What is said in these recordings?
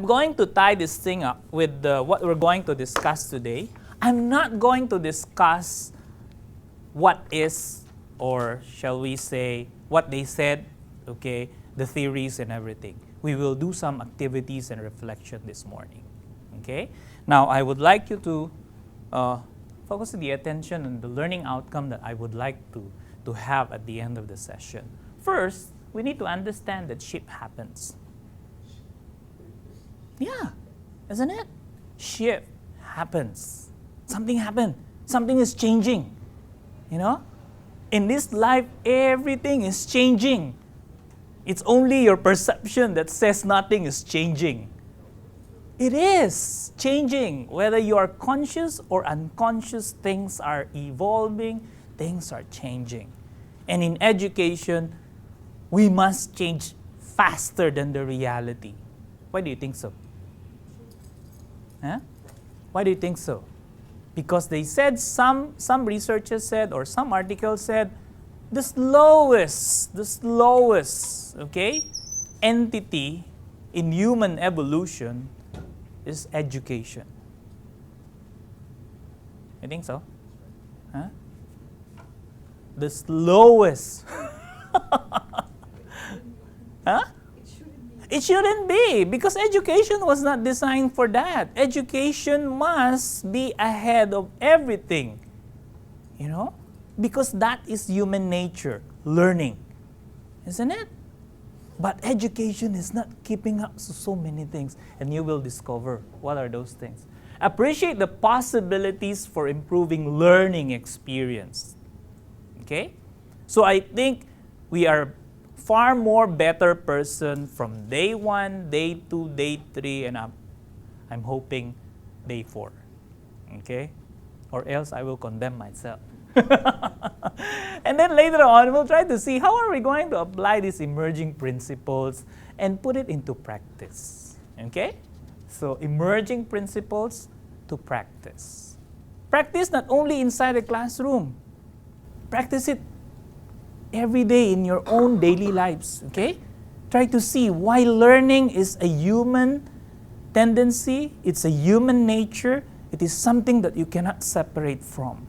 I'm going to tie this thing up with what we're going to discuss today. I'm not going to discuss what is, or shall we say, what they said, okay, the theories and everything. We will do some activities and reflection this morning, okay? Now, I would like you to focus the attention on the learning outcome that I would like to have at the end of the session. First, we need to understand that shift happens. Yeah, isn't it? Shift happens. Something happened. Something is changing. You know? In this life, everything is changing. It's only your perception that says nothing is changing. It is changing. Whether you are conscious or unconscious, things are evolving, things are changing. And in education, we must change faster than the reality. Why do you think so? Huh? Why do you think so? Because they said, some researchers said, or some articles said, the slowest, okay, entity in human evolution is education. You think so? Huh? The slowest. Huh? It shouldn't be, because education was not designed for that. Education must be ahead of everything, you know, because that is human nature, learning, isn't it? But education is not keeping up to so many things, and you will discover what are those things. Appreciate the possibilities for improving learning experience, okay? So I think we are far more better person from day 1, day 2, day 3, and I'm hoping day 4. Okay? Or else I will condemn myself. And then later on, we'll try to see how are we going to apply these emerging principles and put it into practice. Okay? So emerging principles to practice. Practice not only inside the classroom. Practice it every day in your own daily lives, okay? Try to see why learning is a human tendency, it's a human nature, it is something that you cannot separate from,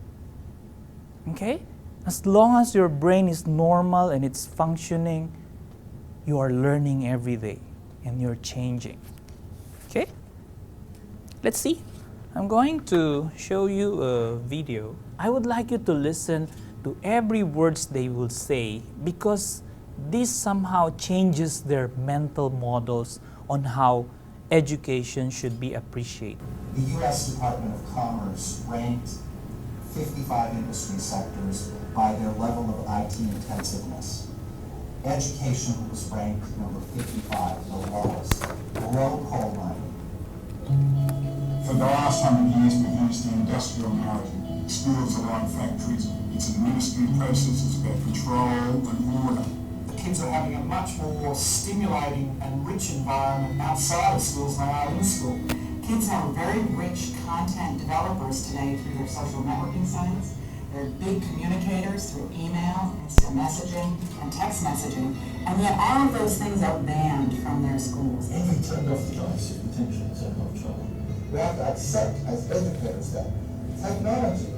okay? As long as your brain is normal and it's functioning, you are learning every day and you're changing, okay? Let's see. I'm going to show you a video. I would like you to listen to every words they will say, because this somehow changes their mental models on how education should be appreciated. The U.S. Department of Commerce ranked 55 industry sectors by their level of IT intensiveness. Education was ranked number 55, the lowest, below coal mining. For the last 100 years, we've used the industrial narrative. Schools are like factories. It's administrative processes about control and order. The kids are having a much more stimulating and rich environment outside of schools than they are in school. Kids are very rich content developers today through their social networking sites. They're big communicators through email, instant messaging, and text messaging. And yet all of those things are banned from their schools. If we turned off the lights, you potentially turn off trouble. We have to accept as educators that technology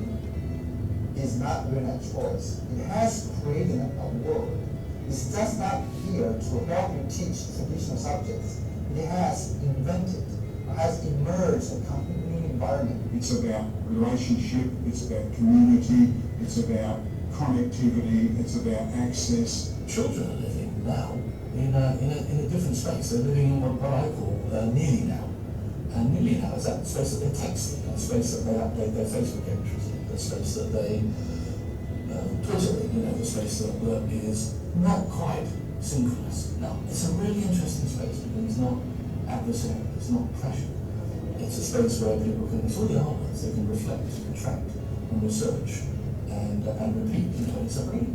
is not really a choice. It has created a world. It's just not here to help you teach traditional subjects. It has invented, has emerged a completely new environment. It's about relationship, it's about community, it's about connectivity, it's about access. Children are living now in a different space. They're living in what I call nearly now. And nearly now is that space that they're texting, that space that they update their Facebook entries in, the space that they Twitter in, the space that is not quite synchronous. Now, it's a really interesting space because it's not adversarial, it's not pressure. It's a space where people can, it's all the artworks, they can reflect, contract, and research, and repeat. It's a very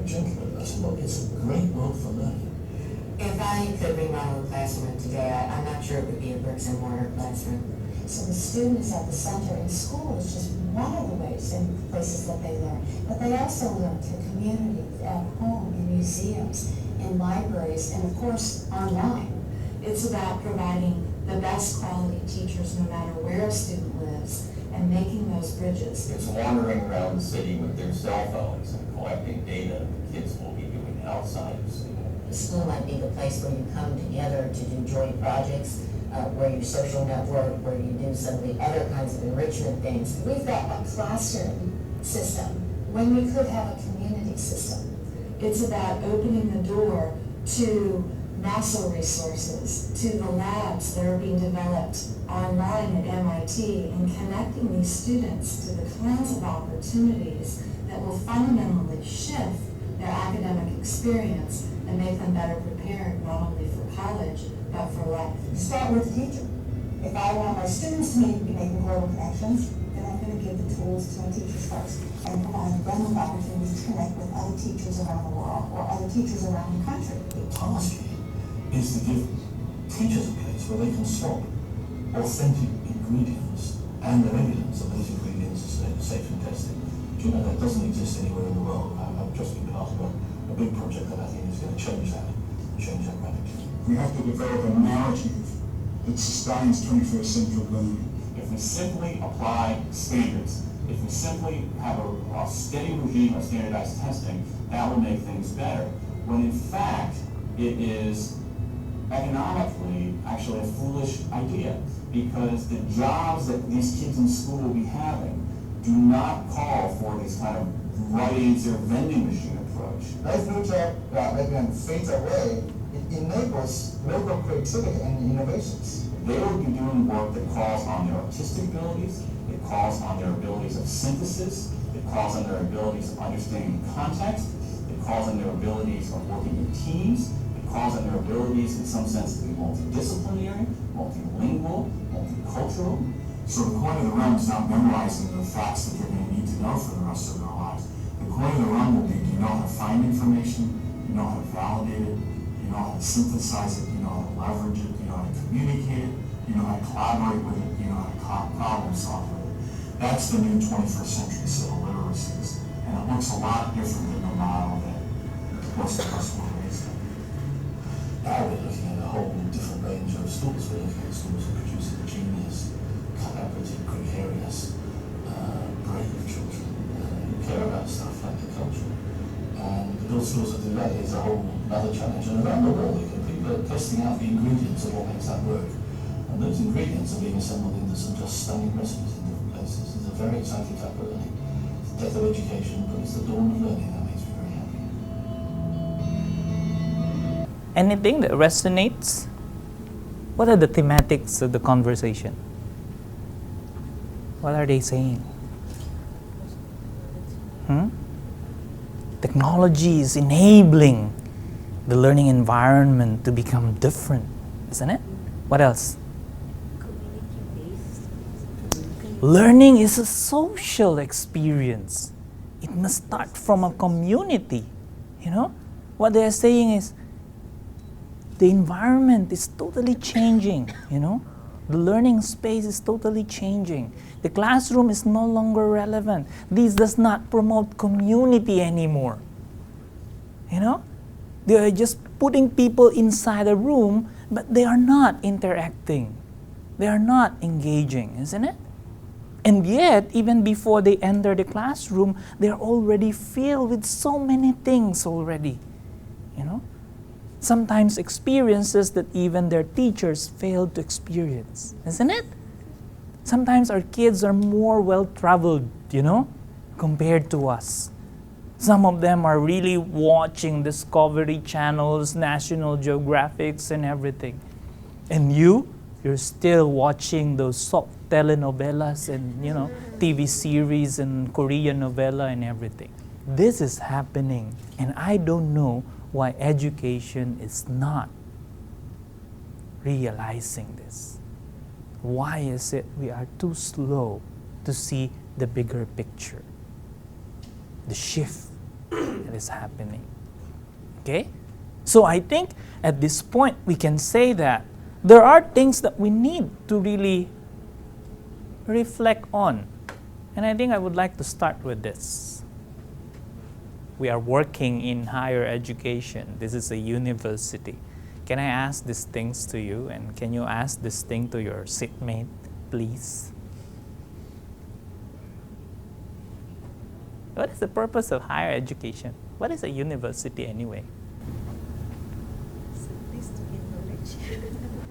gentle, it's a great world for learning. If I could remodel a classroom today, I'm not sure it would be a bricks and mortar classroom. So the student is at the center, and school is just one of the ways and places that they learn. But they also learn through community, at home, in museums, in libraries, and of course, online. It's about providing the best quality teachers no matter where a student lives, and making those bridges. It's wandering around the city with their cell phones and collecting data that kids will be doing outside of school. The school might be the place where you come together to do joint projects, where you social network, where you do some of the other kinds of enrichment things. We've got a classroom system when we could have a community system. It's about opening the door to NASA resources, to the labs that are being developed online at MIT, and connecting these students to the kinds of opportunities that will fundamentally shift their academic experience and make them better prepared not only for college, but for life. Start with the teacher. If I want my students to be making global connections, then I'm going to give the tools to my teachers first and provide them with opportunities to connect with other teachers around the world or other teachers around the country. The task here is to give teachers a place where they can swap authentic ingredients and their evidence that those ingredients are safe and tested. Do you know that doesn't exist anywhere in the world? I've just been part of a big project that I think is going to change that radically. We have to develop a narrative that sustains 21st century learning. If we simply apply standards, if we simply have a steady regime of standardized testing, that will make things better. When in fact, it is economically actually a foolish idea, because the jobs that these kids in school will be having do not call for this kind of right answer vending machine approach. If new job maybe fades away, it enables local creativity and innovations. They will be doing work that calls on their artistic abilities, it calls on their abilities of synthesis, it calls on their abilities of understanding context, it calls on their abilities of working in teams, it calls on their abilities in some sense to be multidisciplinary, multilingual, multicultural. So the coin of the realm is not memorizing the facts that they're going to need to know for the rest of their lives. The coin of the realm will be, do you know how to find information? Do you know how to validate it? Do you know how to synthesize it? Do you know how to leverage it? Do you know how to communicate it? Do you know how to collaborate with it? Do you know how to problem solve with it? That's the new 21st century civil literacies. And it looks a lot different than the model that most of us were raised in. Now we're looking at a whole different range of schools. We're looking at schools that produce genius, collaborative, gregarious, brave children who care about stuff like the culture. And to build schools that do that is a whole other challenge. And around the world, people are testing out the ingredients of what makes that work. And those ingredients are being assembled into some just stunning recipes in different places. It's a very exciting type of learning. It's the death of education, but it's the dawn of learning. That makes me very happy. Anything that resonates? What are the thematics of the conversation? What are they saying? Technology is enabling the learning environment to become different, isn't it? What else? Learning is a social experience. It must start from a community. You know? What they are saying is the environment is totally changing, you know? The learning space is totally changing. The classroom is no longer relevant. This does not promote community anymore. You know? They are just putting people inside a room, but they are not interacting. They are not engaging, isn't it? And yet, even before they enter the classroom, they are already filled with so many things already. You know? Sometimes experiences that even their teachers failed to experience, isn't it? Sometimes our kids are more well-traveled, you know, compared to us. Some of them are really watching Discovery channels, National Geographics, and everything. And you're still watching those soft telenovelas and, you know, TV series and Korean novella and everything. This is happening, and I don't know why education is not realizing this. Why is it we are too slow to see the bigger picture? The shift that is happening. Okay? So I think at this point we can say that there are things that we need to really reflect on. And I think I would like to start with this. We are working in higher education. This is a university. Can I ask these things to you, and can you ask this thing to your seatmate, please? What is the purpose of higher education? What is a university anyway?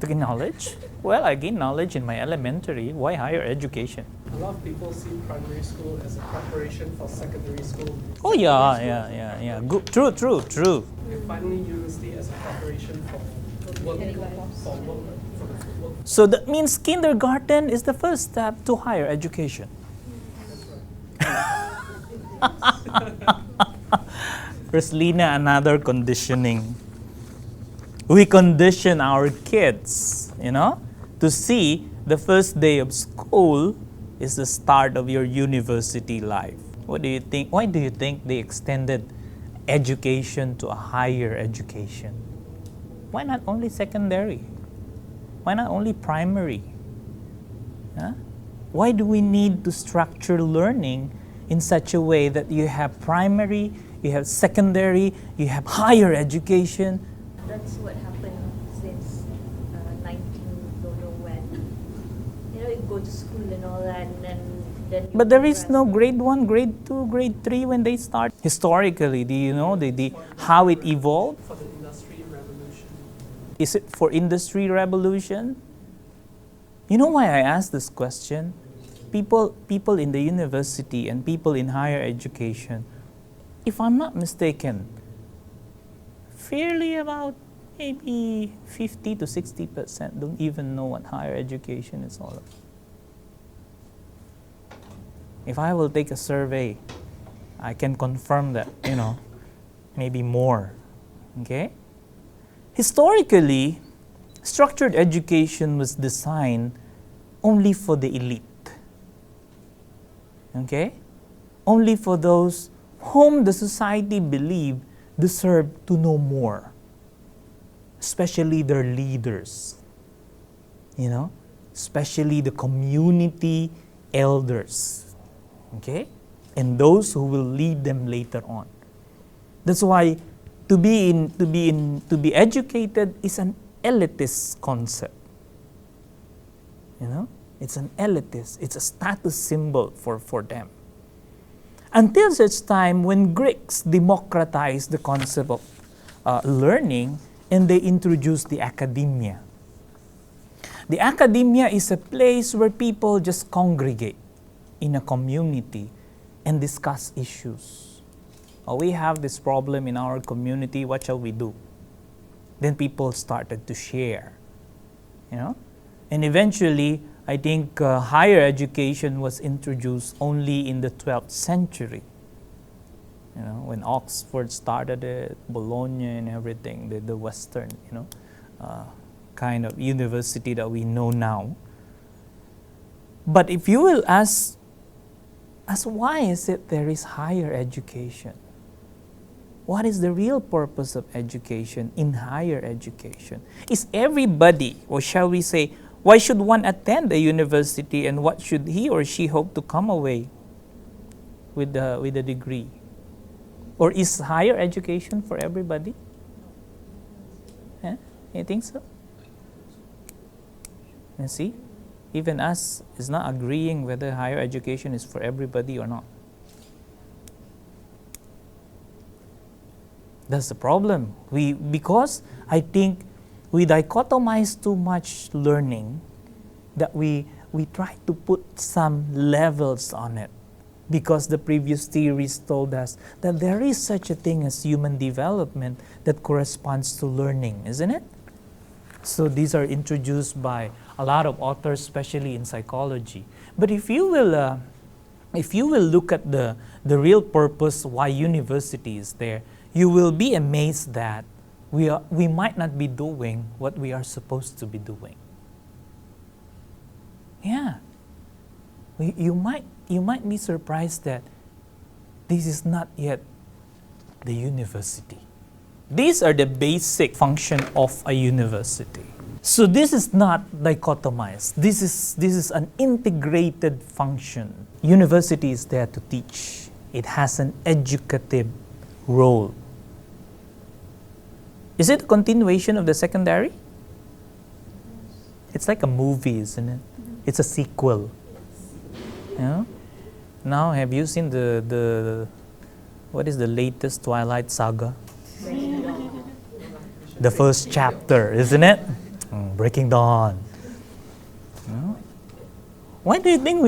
To gain knowledge? Well, I gain knowledge in my elementary. Why higher education? A lot of people see primary school as a preparation for secondary school. Oh yeah. Good. True. And finally, university as a preparation for work. So that means kindergarten is the first step to higher education. Roslina, another conditioning. We condition our kids, to see the first day of school is the start of your university life. What do you think? Why do you think they extended education to a higher education? Why not only secondary? Why not only primary? Why do we need to structure learning in such a way that you have primary, you have secondary, you have higher education? That's what happened since 19 don't know when. You go to school and all that, and then. But there is no grade 1, grade 2, grade 3 when they start. Historically, do you know how it evolved? For the industry revolution. Is it for industry revolution? You know why I ask this question? People in the university and people in higher education, if I'm not mistaken, fairly about maybe 50 to 60% don't even know what higher education is all about. If I will take a survey, I can confirm that, maybe more. Okay? Historically, structured education was designed only for the elite. Okay? Only for those whom the society believed deserve to know more, especially their leaders, especially the community elders, okay, and those who will lead them later on. That's why to be educated is an elitist concept. It's an elitist. It's a status symbol for them. Until such time when Greeks democratized the concept of learning and they introduced the academia. The academia is a place where people just congregate in a community and discuss issues. We have this problem in our community, what shall we do? Then people started to share, And eventually, I think higher education was introduced only in the 12th century. When Oxford started it, Bologna and everything, the Western, kind of university that we know now. But if you will ask why is it there is higher education? What is the real purpose of education in higher education? Is everybody, or shall we say, why should one attend a university and what should he or she hope to come away with a degree? Or is higher education for everybody? You think so? You see, even us is not agreeing whether higher education is for everybody or not. That's the problem. Because I think we dichotomize too much learning that we try to put some levels on it, because the previous theories told us that there is such a thing as human development that corresponds to learning, isn't it? So these are introduced by a lot of authors, especially in psychology. But if you will look at the real purpose why university is there, you will be amazed that we might not be doing what we are supposed to be doing. Yeah. You might be surprised that this is not yet the university. These are the basic function of a university. So this is not dichotomized. This is an integrated function. University is there to teach. It has an educative role. Is it a continuation of the secondary? It's like a movie, isn't it? It's a sequel. You know? Now, have you seen the what is the latest Twilight Saga? The first chapter, isn't it? Breaking Dawn. You know? Why do you think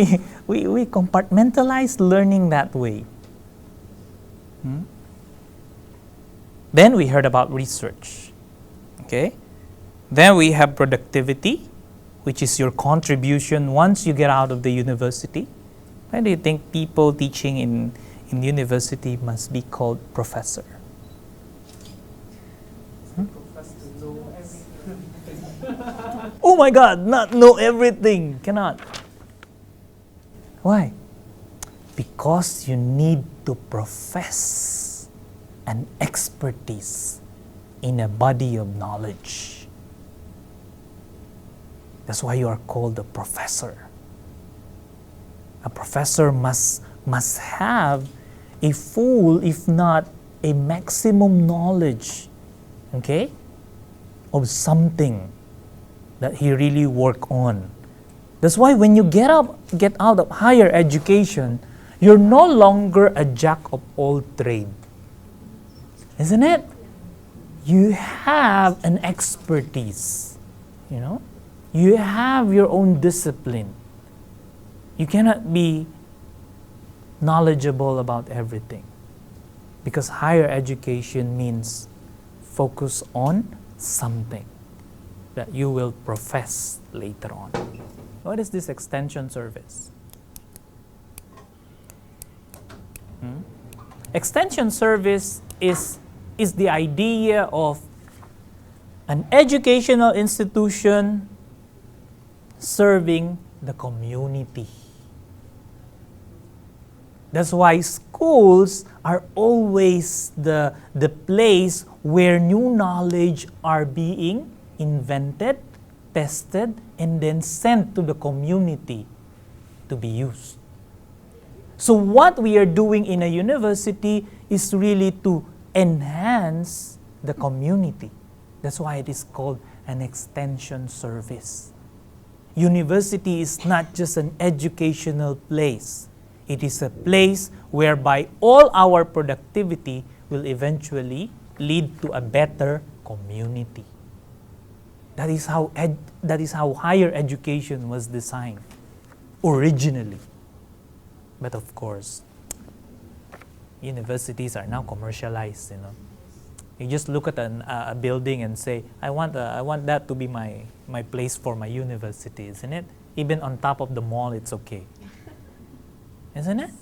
we compartmentalize learning that way? Then we heard about research. Okay? Then we have productivity, which is your contribution once you get out of the university. Why do you think people teaching in university must be called professor? Oh my God, not know everything. Cannot. Why? Because you need to profess an expertise in a body of knowledge. That's why you are called a professor. A professor must have a full, if not a maximum knowledge, okay, of something that he really work on. That's why when you get out of higher education, you're no longer a jack of all trade. Isn't it? You have an expertise, you know? You have your own discipline. You cannot be knowledgeable about everything. Because higher education means focus on something that you will profess later on. What is this extension service? Extension service is the idea of an educational institution serving the community. That's why schools are always the place where new knowledge are being invented, tested, and then sent to the community to be used. So what we are doing in a university is really to enhance the community. That's why it is called an extension service. University is not just an educational place. It is a place whereby all our productivity will eventually lead to a better community. That is how higher education was designed originally. But of course, universities are now commercialized. You know, you just look at a building and say, "I want that to be my place for my university," isn't it? Even on top of the mall, it's okay, isn't it?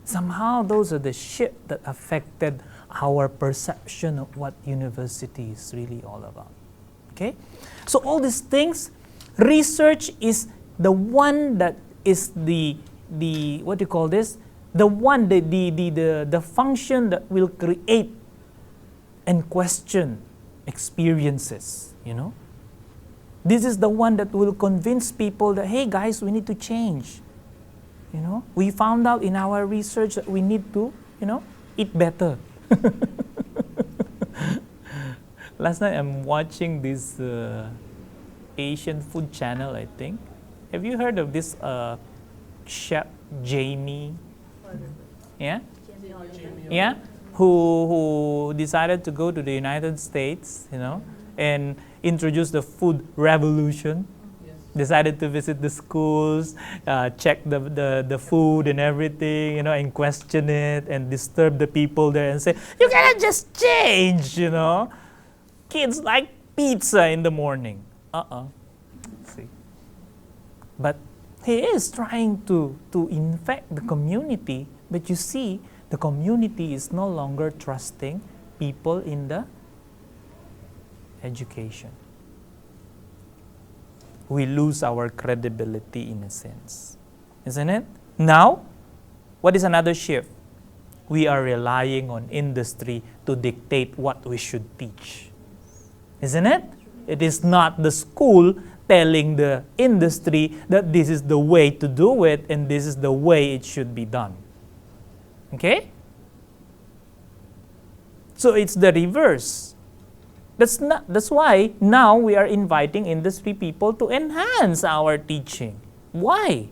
Somehow, those are the shit that affected our perception of what university is really all about. Okay, so all these things, research is the one that is the what do you call this? The one the function that will create and question experiences. You know, this is the one that will convince people that, hey guys, we need to change. You know, we found out in our research that we need to, you know, eat better. Last night I'm watching this Asian food channel, I think. Have you heard of this chef Jamie? Yeah? Yeah? Who decided to go to the United States, you know, and introduce the food revolution. Decided to visit the schools, check the food and everything, you know, and question it and disturb the people there and say, you cannot just change, you know. Kids like pizza in the morning. See. But he is trying to infect the community, but you see, the community is no longer trusting people in the education. We lose our credibility in a sense, isn't it? Now, what is another shift? We are relying on industry to dictate what we should teach, isn't it? It is not the school telling the industry that this is the way to do it and this is the way it should be done. Okay? So it's the reverse. That's why now we are inviting industry people to enhance our teaching. Why?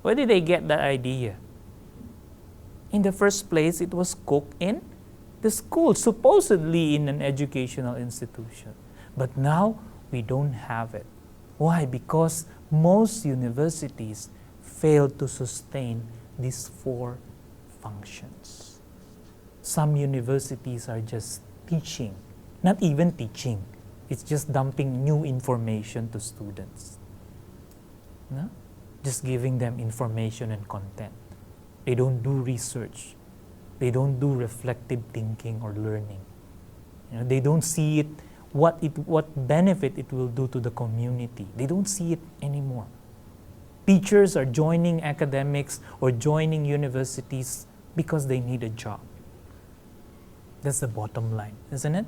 Where did they get that idea? In the first place, it was cooked in the school, supposedly in an educational institution. But now we don't have it. Why? Because most universities fail to sustain these 4 functions. Some universities are just teaching, not even teaching. It's just dumping new information to students. No? Just giving them information and content. They don't do research. They don't do reflective thinking or learning. They don't see it, what benefit it will do to the community. They don't see it anymore. Teachers are joining academics or joining universities because they need a job. That's the bottom line, isn't it?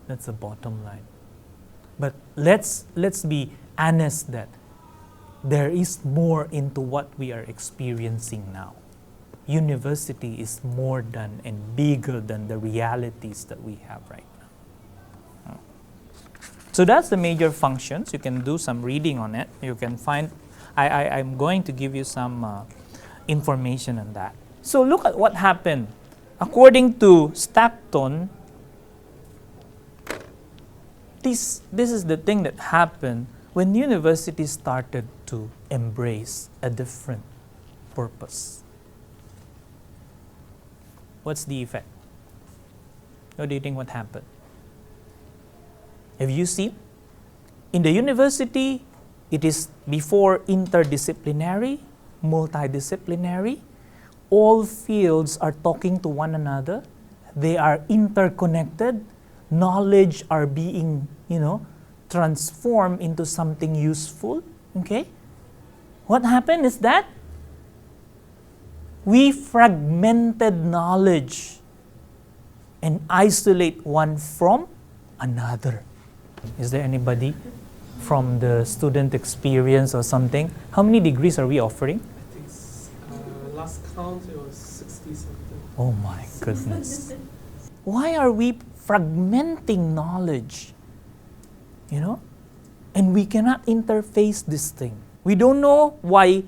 That's the bottom line. But let's be honest that there is more into what we are experiencing now. University is more than and bigger than the realities that we have right now. So that's the major functions. You can do some reading on it. You can find, I'm going to give you some information on that. So look at what happened. According to Stockton, this is the thing that happened when universities started to embrace a different purpose. What's the effect? What do you think what happened? Have you seen? In the university, it is before interdisciplinary, multidisciplinary. All fields are talking to one another. They are interconnected. Knowledge are being, transformed into something useful. Okay? What happened is that we fragmented knowledge and isolate one from another. Is there anybody from the student experience or something? How many degrees are we offering? I think last count it was 60 something. Oh my goodness. Why are we fragmenting knowledge? And we cannot interface this thing. We don't know why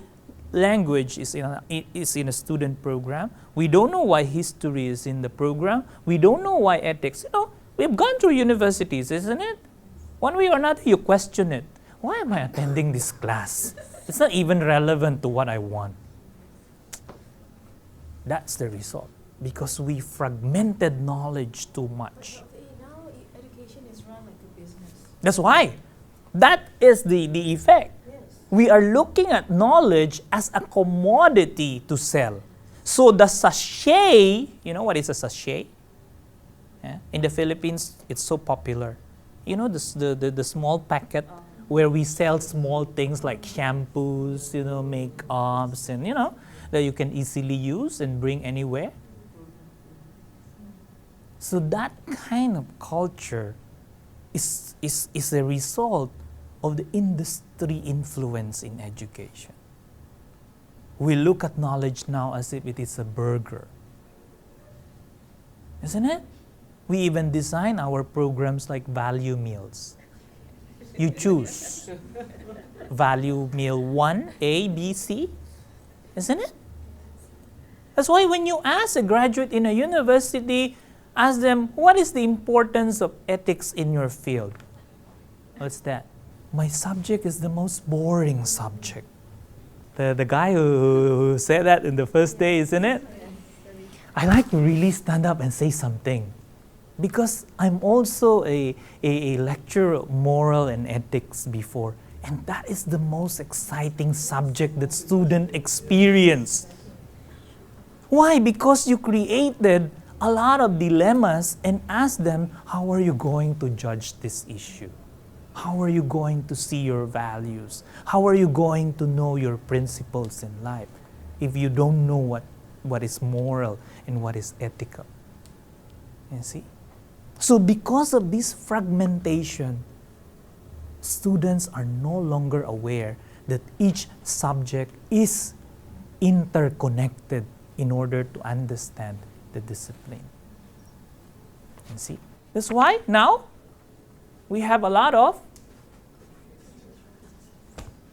language is in a student program. We don't know why history is in the program. We don't know why ethics. We've gone through universities, isn't it? One way or another, you question it. Why am I attending this class? It's not even relevant to what I want. That's the result. Because we fragmented knowledge too much. Now education is run like a business. That's why. That is the effect. Yes. We are looking at knowledge as a commodity to sell. So the sachet, you know what is a sachet? Yeah? In the Philippines, it's so popular. The small packet where we sell small things like shampoos, makeups, and that you can easily use and bring anywhere. So that kind of culture is a result of the industry influence in education. We look at knowledge now as if it is a burger. Isn't it? We even design our programs like value meals. You choose. Value meal 1, A, B, C. Isn't it? That's why when you ask a graduate in a university, ask them, what is the importance of ethics in your field? What's that? My subject is the most boring subject. The guy who said that in the first day, isn't it? I like to really stand up and say something. Because I'm also a lecturer of moral and ethics before. And that is the most exciting subject that students experience. Why? Because you created a lot of dilemmas and asked them, how are you going to judge this issue? How are you going to see your values? How are you going to know your principles in life if you don't know what is moral and what is ethical? You see? So because of this fragmentation, students are no longer aware that each subject is interconnected in order to understand the discipline. You see? That's why now we have a lot of,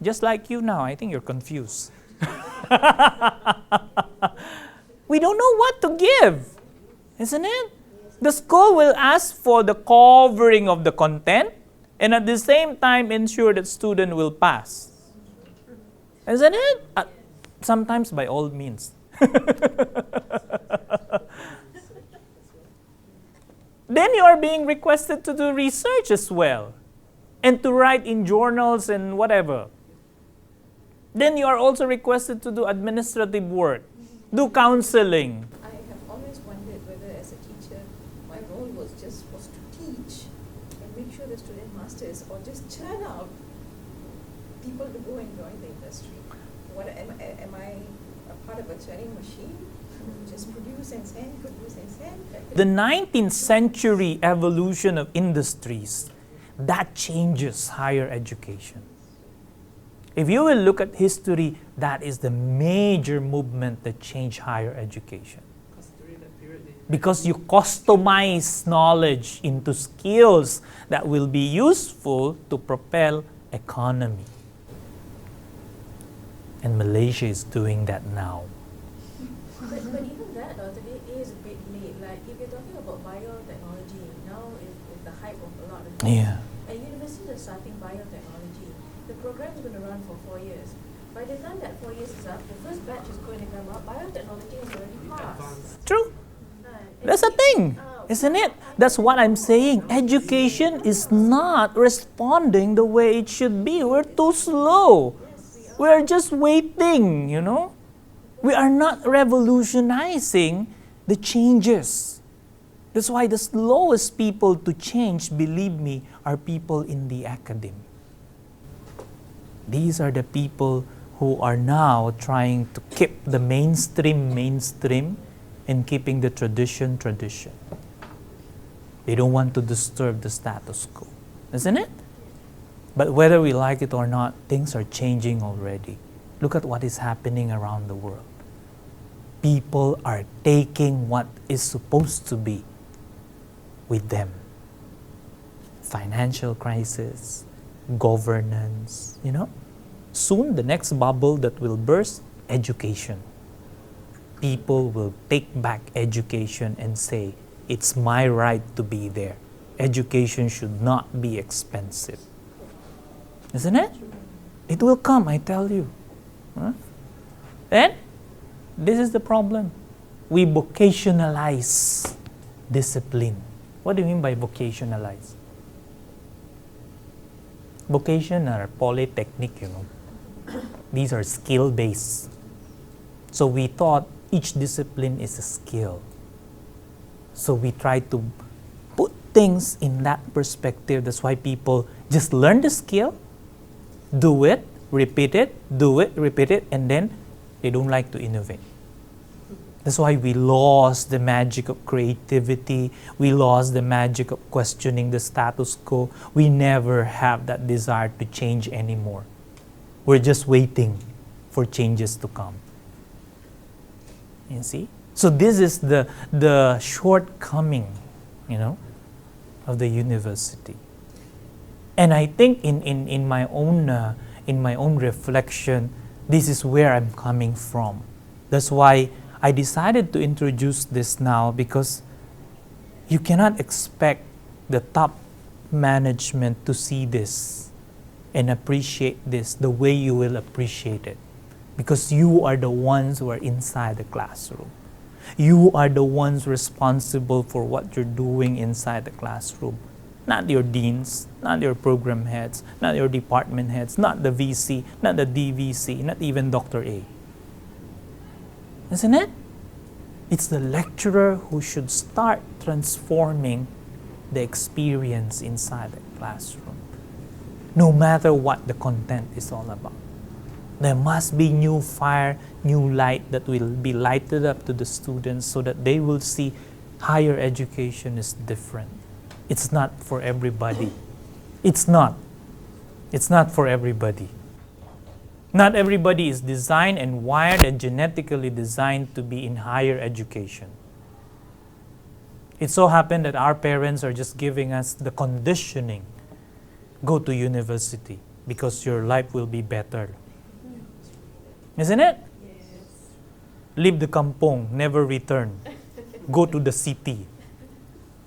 just like you now, I think you're confused. We don't know what to give, isn't it? The school will ask for the covering of the content and at the same time ensure that student will pass. Isn't it? Sometimes by all means. Then you are being requested to do research as well and to write in journals and whatever. Then you are also requested to do administrative work, do counseling. I have always wondered whether as a teacher my role was to teach and make sure the student masters or just churn out people to go and join the industry. Am I a part of a churning machine? Just produce and send, produce and send? The 19th century evolution of industries, that changes higher education. If you will look at history, that is the major movement that changed higher education. Because you customize knowledge into skills that will be useful to propel economy. And Malaysia is doing that now. But even that today is a bit late. Like if you're talking about biotechnology, now is the hype of a lot of things. Yeah. And universities are starting biotechnology. The program is going to run for 4 years. By the time that 4 years is up, the first batch is going to come out. Biotechnology is already passed. True. That's a thing, isn't it? That's what I'm saying. Education is not responding the way it should be. We're too slow. We're just waiting, you know. We are not revolutionizing the changes. That's why the slowest people to change, believe me, are people in the academy. These are the people who are now trying to keep the mainstream and keeping the tradition. They don't want to disturb the status quo, isn't it? But whether we like it or not, things are changing already. Look at what is happening around the world. People are taking what is supposed to be with them. Financial crisis, governance, you know. Soon the next bubble that will burst, education. People will take back education and say, it's my right to be there. Education should not be expensive. Isn't it? It will come, I tell you. And this is the problem. We vocationalize discipline. What do you mean by vocationalize? Vocation are polytechnic, you know. These are skill-based. So we thought each discipline is a skill. So we try to put things in that perspective. That's why people just learn the skill, do it, repeat it, do it, repeat it, and then they don't like to innovate. That's why we lost the magic of creativity. We lost the magic of questioning the status quo. We never have that desire to change anymore. We're just waiting for changes to come. You see? So this is the shortcoming, you know, of the university. And I think in my own reflection, this is where I'm coming from. That's why I decided to introduce this now, because you cannot expect the top management to see this and appreciate this the way you will appreciate it, because you are the ones who are inside the classroom. You are the ones responsible for what you're doing inside the classroom. Not your deans, not your program heads, not your department heads, not the VC, not the DVC, not even Dr. A. Isn't it? It's the lecturer who should start transforming the experience inside the classroom, no matter what the content is all about. There must be new fire, new light that will be lighted up to the students so that they will see higher education is different. It's not for everybody. It's not. It's not for everybody. Not everybody is designed and wired and genetically designed to be in higher education. It so happened that our parents are just giving us the conditioning go to university because your life will be better. Isn't it? Leave the kampong, never return. Go to the city.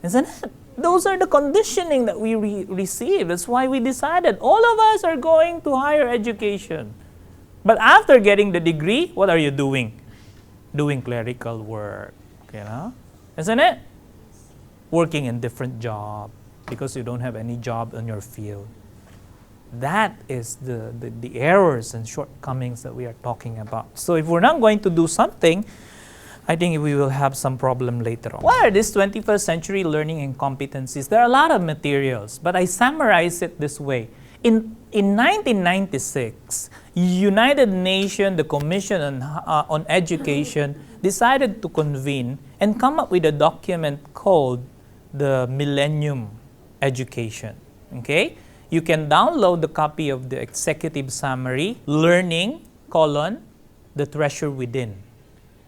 Isn't it? Those are the conditioning that we receive. That's why we decided all of us are going to higher education. But after getting the degree, what are you doing? Doing clerical work, Isn't it? Working in different job because you don't have any job in your field. That is the errors and shortcomings that we are talking about. So if we're not going to do something, I think we will have some problem later on. What are these 21st century learning and competencies? There are a lot of materials, but I summarize it this way. In 1996, United Nations, the Commission on Education, decided to convene and come up with a document called the Millennium Education. Okay? You can download the copy of the executive summary, Learning, the Treasure Within.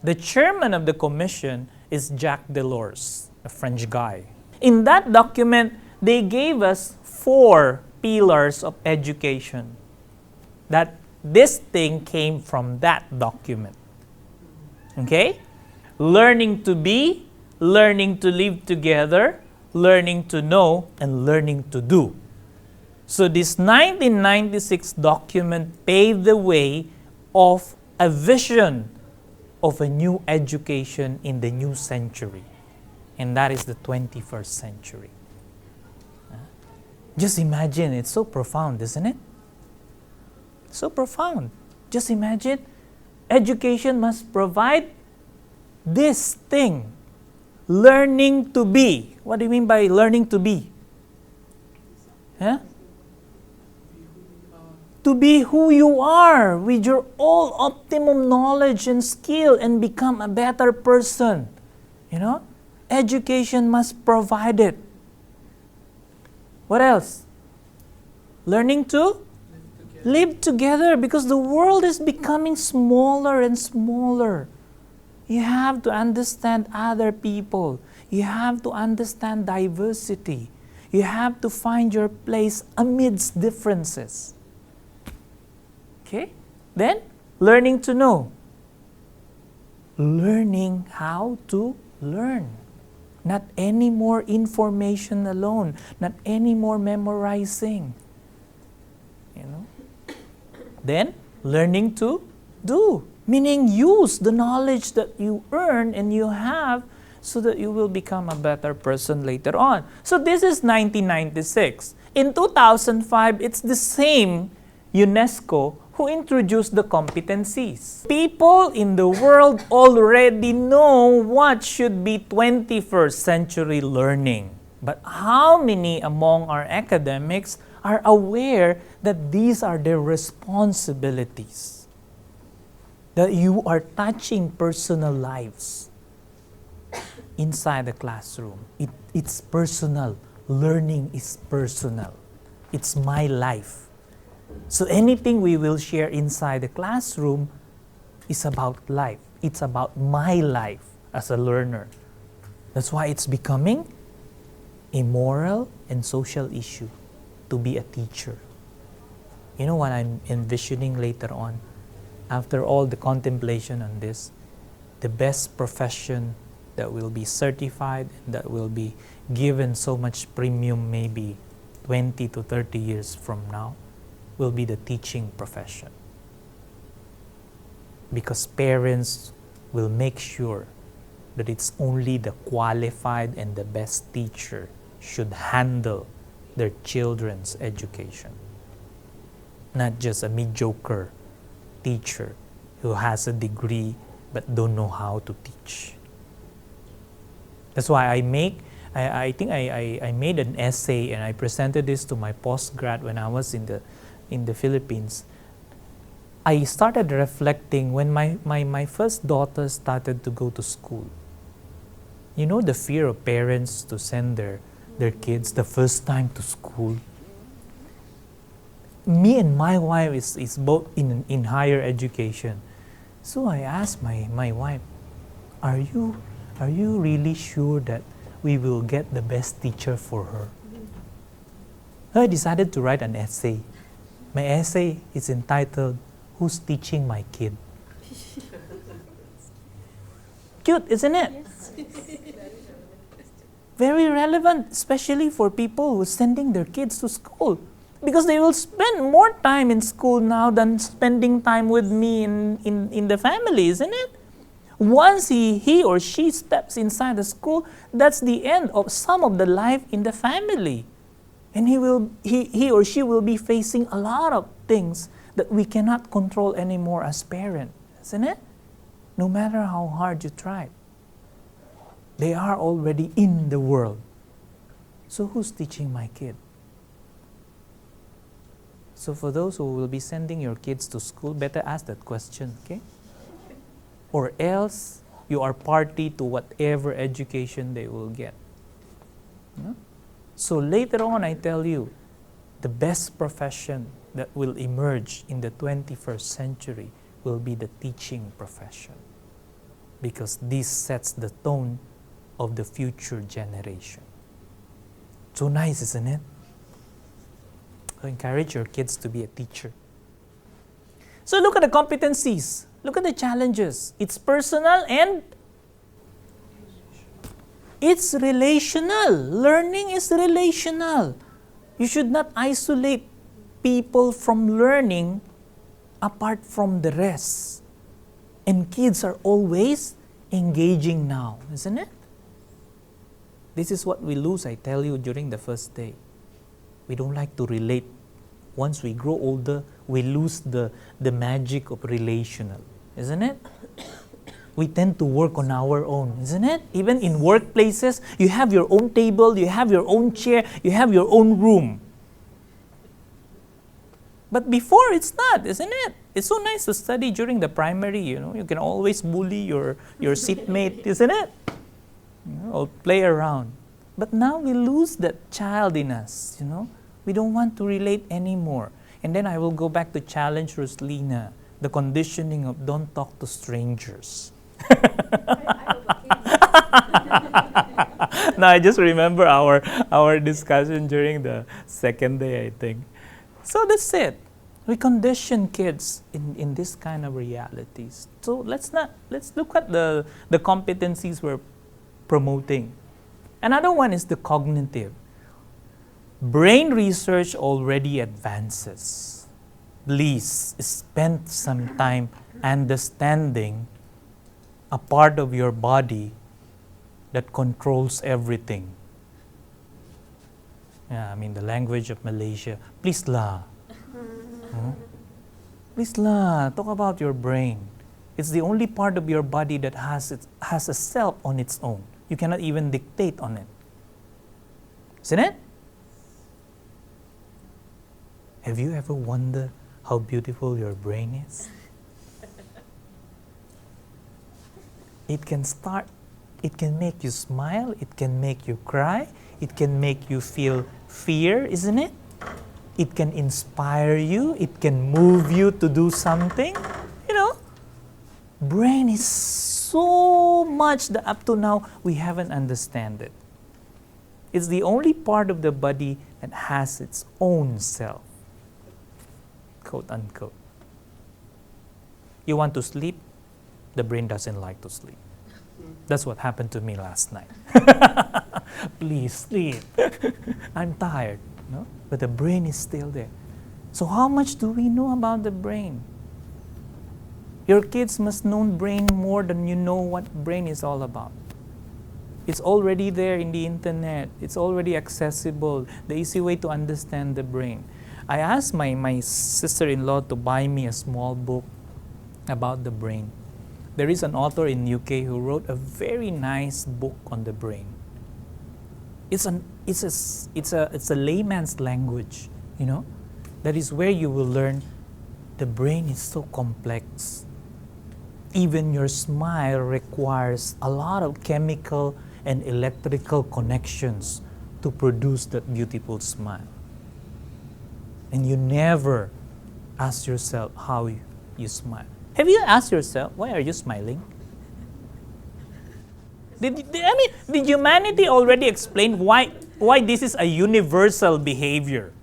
The chairman of the commission is Jacques Delors, a French guy. In that document, they gave us 4 pillars of education. That this thing came from that document. Okay? Learning to be, learning to live together, learning to know, and learning to do. So this 1996 document paved the way of a vision of a new education in the new century. And that is the 21st century. Just imagine, it's so profound, isn't it? So profound. Just imagine, education must provide this thing, learning to be. What do you mean by learning to be? To be who you are with your all optimum knowledge and skill and become a better person. Education must provide it. What else? Learning to live together because the world is becoming smaller and smaller. You have to understand other people. You have to understand diversity. You have to find your place amidst differences. Okay? Then, learning to know. Learning how to learn. Not any more information alone. Not any more memorizing. Then, learning to do. Meaning use the knowledge that you earn and you have so that you will become a better person later on. So this is 1996. In 2005, it's the same UNESCO who introduced the competencies. People in the world already know what should be 21st century learning. But how many among our academics are aware that these are their responsibilities? That you are touching personal lives inside the classroom. It's personal. Learning is personal. It's my life. So anything we will share inside the classroom is about life. It's about my life as a learner. That's why it's becoming a moral and social issue to be a teacher. You know what I'm envisioning later on? After all the contemplation on this, the best profession that will be certified and that will be given so much premium maybe 20 to 30 years from now will be the teaching profession. Because parents will make sure that it's only the qualified and the best teacher should handle their children's education. Not just a mediocre teacher who has a degree but don't know how to teach. That's why I think I made an essay and I presented this to my postgrad when I was in the Philippines. I started reflecting when my first daughter started to go to school. You know the fear of parents to send their kids the first time to school. Me and my wife is both in higher education. So I asked my wife, are you really sure that we will get the best teacher for her? I decided to write an essay. My essay is entitled, Who's Teaching My Kid? Cute, isn't it? Very relevant, especially for people who are sending their kids to school. Because they will spend more time in school now than spending time with me in the family, isn't it? Once he or she steps inside the school, that's the end of some of the life in the family. And he or she will be facing a lot of things that we cannot control anymore as parents, isn't it? No matter how hard you try. They are already in the world. So who's teaching my kid? So for those who will be sending your kids to school, better ask that question, okay? Or else you are party to whatever education they will get. No? So later on, I tell you, the best profession that will emerge in the 21st century will be the teaching profession. Because this sets the tone of the future generation. So nice, isn't it? So encourage your kids to be a teacher. So look at the competencies. Look at the challenges. It's personal and it's relational. Learning is relational. You should not isolate people from learning apart from the rest. And kids are always engaging now, isn't it? This is what we lose, I tell you, during the first day. We don't like to relate. Once we grow older, we lose the magic of relational, isn't it? We tend to work on our own, isn't it? Even in workplaces, you have your own table, you have your own chair, you have your own room. But before, it's not, isn't it? It's so nice to study during the primary, You can always bully your seatmate, isn't it? Or play around. But now we lose that child in us, We don't want to relate anymore. And then I will go back to challenge Roslina, the conditioning of don't talk to strangers. Now I just remember our discussion during the second day, I think. So that's it. We condition kids in this kind of realities. So let's look at the competencies we're promoting. Another one is the cognitive. Brain research already advances. Please spend some time understanding a part of your body that controls everything. Yeah, the language of Malaysia. Please lah. Please lah, talk about your brain. It's the only part of your body that has a self on its own. You cannot even dictate on it. Isn't it? Have you ever wondered how beautiful your brain is? It can make you smile, it can make you cry, it can make you feel fear, isn't it? It can inspire you, it can move you to do something. Brain is so much that up to now we haven't understood it. It's the only part of the body that has its own self, quote unquote. You want to sleep? The brain doesn't like to sleep. That's what happened to me last night. Please sleep. I'm tired. But the brain is still there. So how much do we know about the brain? Your kids must know brain more than you know what brain is all about. It's already there in the internet. It's already accessible. The easy way to understand the brain. I asked my sister-in-law to buy me a small book about the brain. There is an author in UK who wrote a very nice book on the brain. It's a layman's language, That is where you will learn the brain is so complex. Even your smile requires a lot of chemical and electrical connections to produce that beautiful smile. And you never ask yourself how you smile. Have you asked yourself, why are you smiling? Did humanity already explain why this is a universal behavior?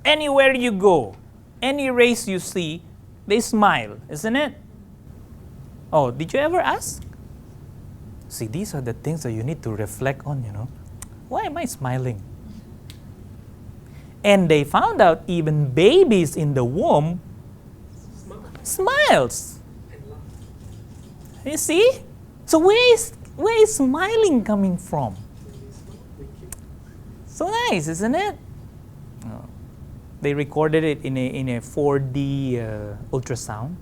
Anywhere you go, any race you see, they smile, isn't it? Oh, did you ever ask? See, these are the things that you need to reflect on, Why am I smiling? And they found out even babies in the womb smiles. You see? So where is smiling coming from? So nice, isn't it? They recorded it in a 4D ultrasound.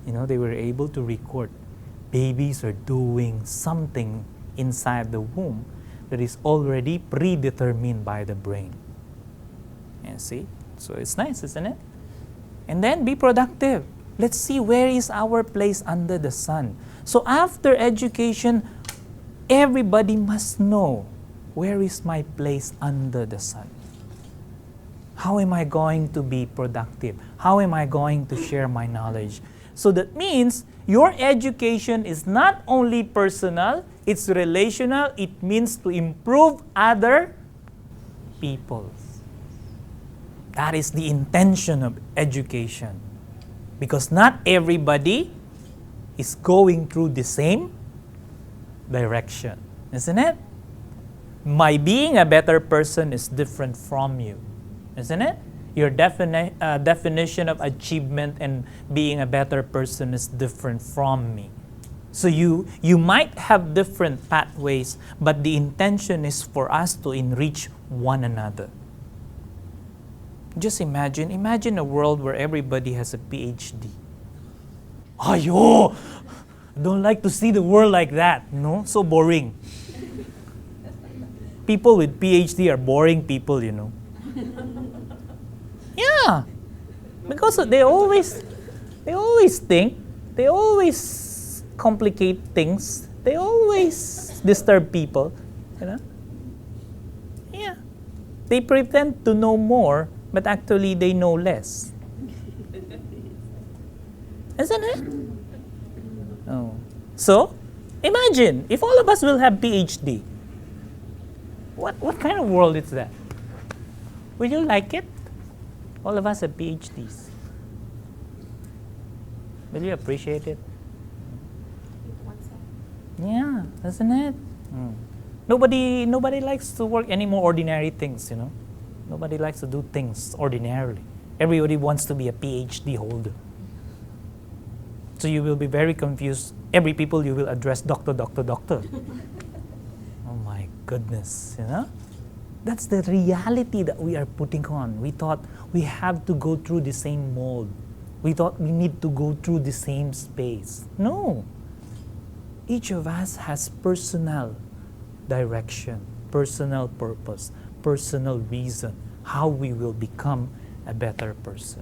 They were able to record babies are doing something inside the womb that is already predetermined by the brain. And see? So it's nice, isn't it? And then be productive. Let's see where is our place under the sun. So after education, everybody must know where is my place under the sun. How am I going to be productive? How am I going to share my knowledge? So that means your education is not only personal, it's relational. It means to improve other people. That is the intention of education. Because not everybody is going through the same direction, isn't it? My being a better person is different from you, isn't it? Your definition of achievement and being a better person is different from me. So you might have different pathways, but the intention is for us to enrich one another. Just imagine a world where everybody has a PhD. Ayo! Don't like to see the world like that, no? So boring. People with PhD are boring people, Yeah, because they always think, they always complicate things, they always disturb people, Yeah, they pretend to know more, but actually they know less, isn't it? Oh, so imagine if all of us will have PhD. What kind of world is that? Will you like it? All of us have PhDs. Will you appreciate it? Yeah, isn't it? Nobody likes to work any more ordinary things, Nobody likes to do things ordinarily. Everybody wants to be a PhD holder. So you will be very confused. Every people you will address doctor. Oh my goodness, That's the reality that we are putting on. We thought we have to go through the same mold. We thought we need to go through the same space. No. Each of us has personal direction, personal purpose, personal reason, how we will become a better person.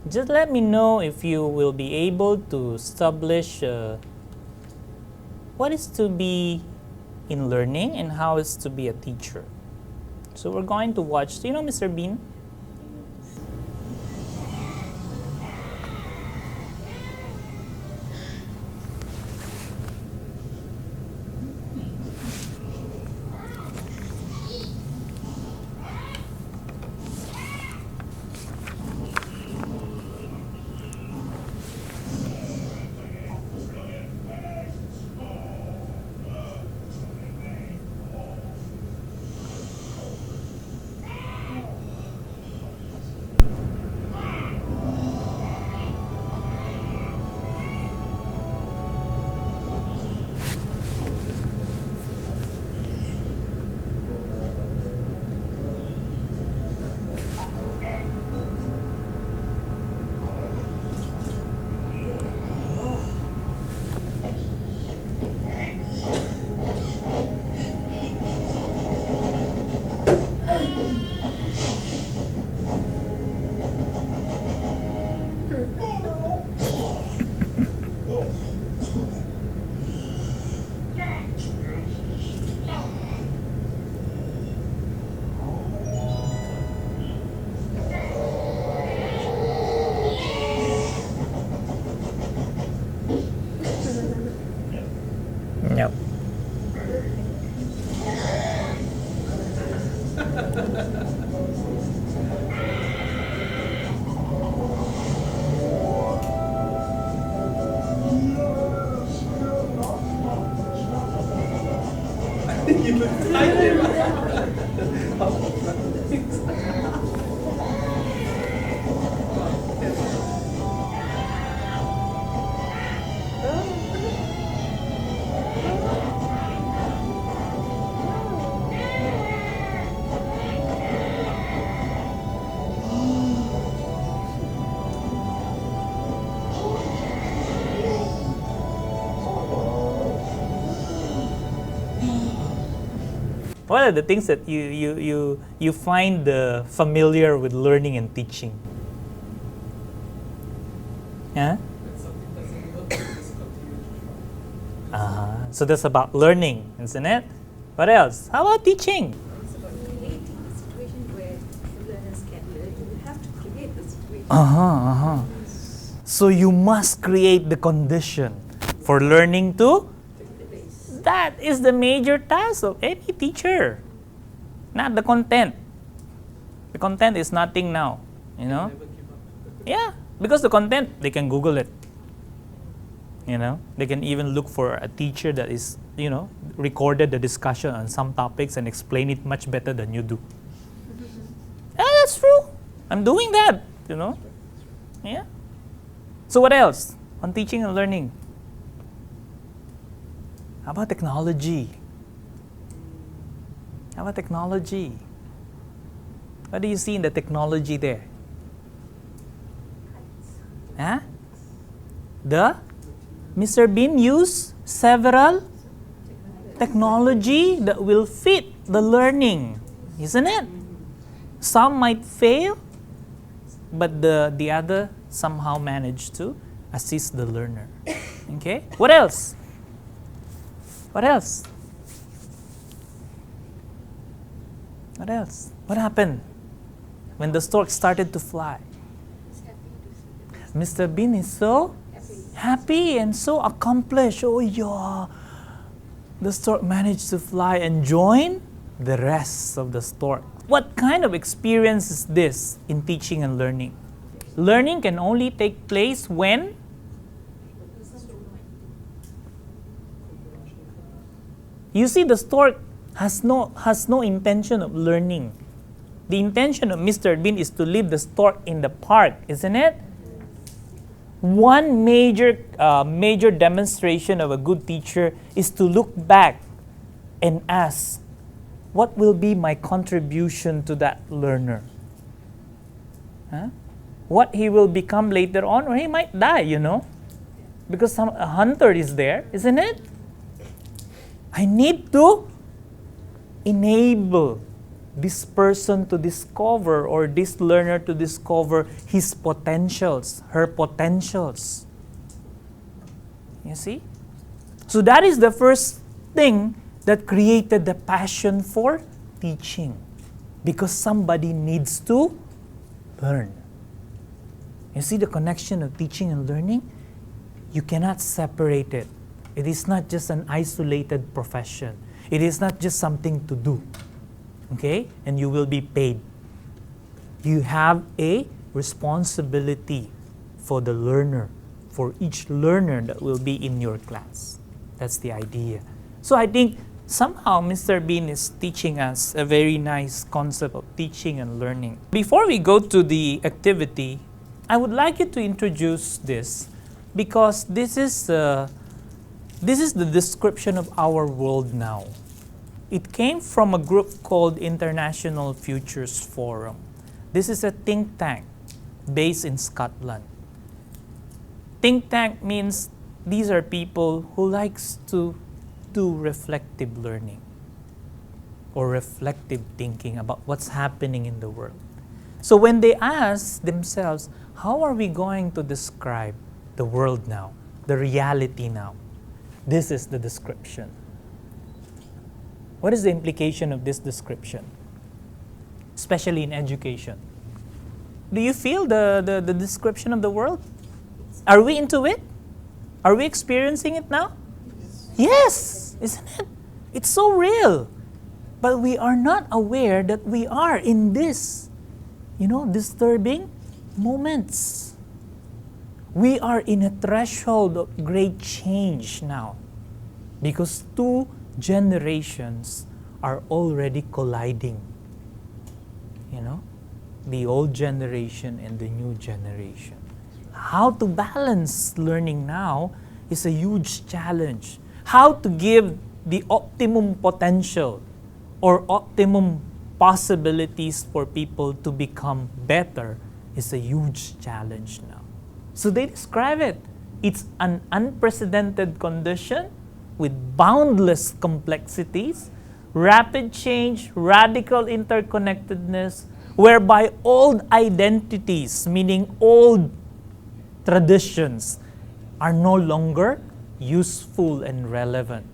Just let me know if you will be able to establish what is to be in learning and how is to be a teacher. So we're going to watch, do you know Mr. Bean? What are the things that you find familiar with learning and teaching? Yeah? So that's about learning, isn't it? What else? How about teaching? It's about creating a situation where the learners can learn. You have to create the situation. So you must create the condition for learning to. That is the major task of any teacher, not the content. The content is nothing now, you know. Yeah, because the content, they can Google it. You know, they can even look for a teacher that is, you know, recorded the discussion on some topics and explain it much better than you do. Yeah, that's true. I'm doing that, you know. Yeah. So what else on teaching and learning? How about technology? How about technology? What do you see in the technology there? Huh? Mr. Bean used several technology that will fit the learning, isn't it? Some might fail, but the other somehow managed to assist the learner. Okay? What else? What else? What else? What happened when the stork started to fly? Mr. Bean is so happy and so accomplished. Oh yeah, the stork managed to fly and join the rest of the stork. What kind of experience is this in teaching and learning? Learning can only take place when you see the stork has no intention of learning. The intention of Mr. Bean is to leave the stork in the park, isn't it? One major demonstration of a good teacher is to look back and ask, what will be my contribution to that learner? Huh? What he will become later on, or he might die, you know, because a hunter is there, isn't it? I need to enable this person to discover, or this learner to discover his potentials, her potentials. You see? So that is the first thing that created the passion for teaching, because somebody needs to learn. You see the connection of teaching and learning? You cannot separate it. It is not just an isolated profession. It is not just something to do. Okay? And you will be paid. You have a responsibility for the learner, for each learner that will be in your class. That's the idea. So I think somehow Mr. Bean is teaching us a very nice concept of teaching and learning. Before we go to the activity, I would like you to introduce this, because this is the description of our world now. It came from a group called International Futures Forum. This is a think tank based in Scotland. Think tank means these are people who likes to do reflective learning or reflective thinking about what's happening in the world. So when they ask themselves, how are we going to describe the world now, the reality now? This is the description. What is the implication of this description? Especially in education. Do you feel the description of the world? Are we into it? Are we experiencing it now? Yes, isn't it? It's so real. But we are not aware that we are in this, disturbing moments. We are in a threshold of great change now, because two generations are already colliding. You know, the old generation and the new generation. How to balance learning now is a huge challenge. How to give the optimum potential or optimum possibilities for people to become better is a huge challenge now. So they describe it. It's an unprecedented condition with boundless complexities, rapid change, radical interconnectedness, whereby old identities, meaning old traditions, are no longer useful and relevant.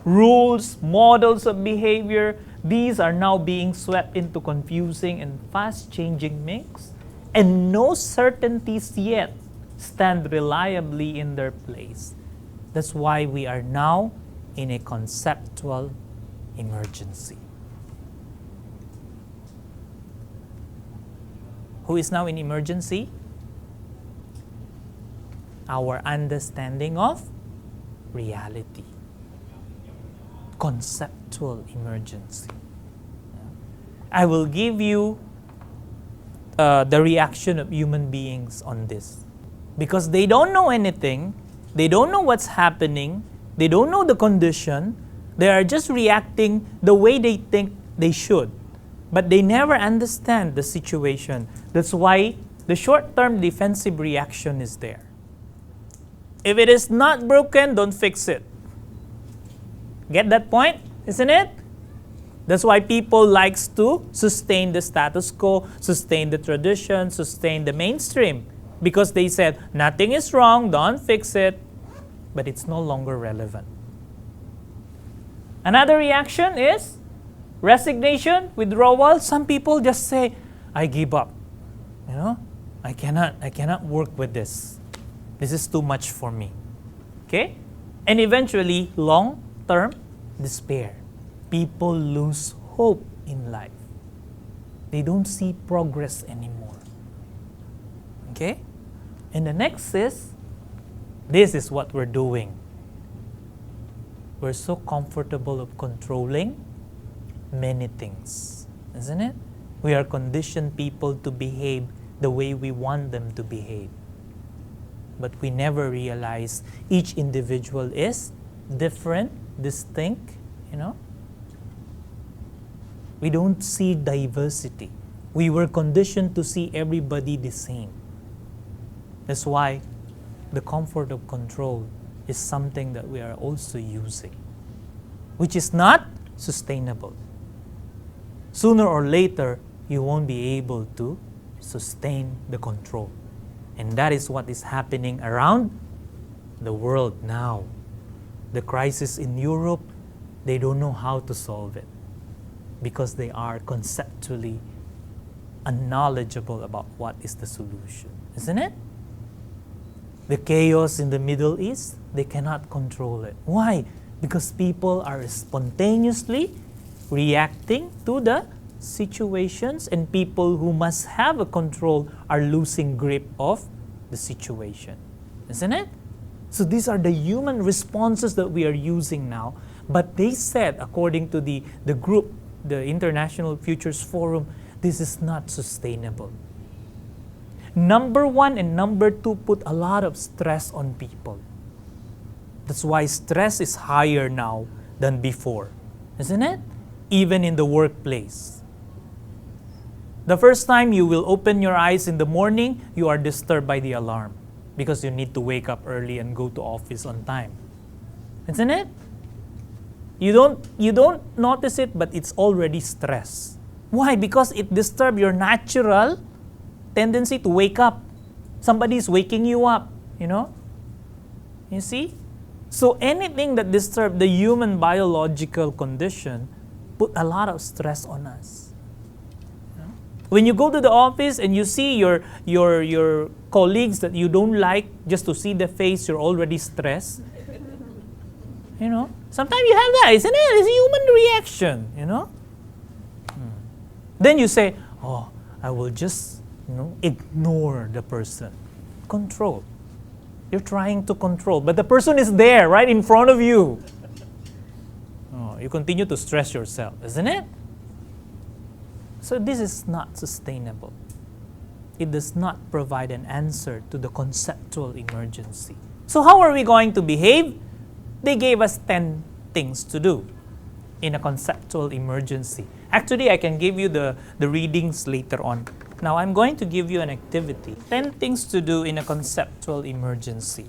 Rules, models of behavior, these are now being swept into confusing and fast-changing mix, and no certainties yet stand reliably in their place. That's why we are now in a conceptual emergency. Who is now in emergency? Our understanding of reality. Conceptual emergency. I will give you the reaction of human beings on this. Because they don't know anything, they don't know what's happening, they don't know the condition, they are just reacting the way they think they should. But they never understand the situation. That's why the short-term defensive reaction is there. If it is not broken, don't fix it. Get that point, isn't it? That's why people likes to sustain the status quo, sustain the tradition, sustain the mainstream. Because they said, nothing is wrong, don't fix it. But it's no longer relevant. Another reaction is resignation, withdrawal. Some people just say, I give up. You know, I cannot work with this. This is too much for me. Okay? And eventually, long-term despair. People lose hope in life. They don't see progress anymore. Okay? And the next is, this is what we're doing. We're so comfortable of controlling many things, isn't it? We are conditioned people to behave the way we want them to behave. But we never realize each individual is different, distinct, you know. We don't see diversity. We were conditioned to see everybody the same. That's why the comfort of control is something that we are also using, which is not sustainable. Sooner or later, you won't be able to sustain the control. And that is what is happening around the world now. The crisis in Europe, they don't know how to solve it because they are conceptually unknowledgeable about what is the solution, isn't it? The chaos in the Middle East, they cannot control it. Why? Because people are spontaneously reacting to the situations, and people who must have a control are losing grip of the situation, isn't it? So these are the human responses that we are using now. But they said, according to the group, the International Futures Forum, this is not sustainable. Number one and number two put a lot of stress on people. That's why stress is higher now than before, isn't it? Even in the workplace. The first time you will open your eyes in the morning, you are disturbed by the alarm because you need to wake up early and go to office on time. Isn't it? You don't notice it, but it's already stress. Why? Because it disturbs your natural tendency to wake up. Somebody is waking you up, you know? You see? So anything that disturbs the human biological condition put a lot of stress on us. When you go to the office and you see your colleagues that you don't like, just to see the face, you're already stressed. You know? Sometimes you have that, isn't it? It's a human reaction, you know? Then you say, oh, I will just, ignore the person. Control. You're trying to control, but the person is there, right in front of you. Oh, You continue to stress yourself, isn't it? So this is not sustainable. It does not provide an answer to the conceptual emergency. So how are we going to behave? They gave us 10 things to do in a conceptual emergency. Actually, I can give you the readings later on. Now, I'm going to give you an activity. 10 things to do in a conceptual emergency.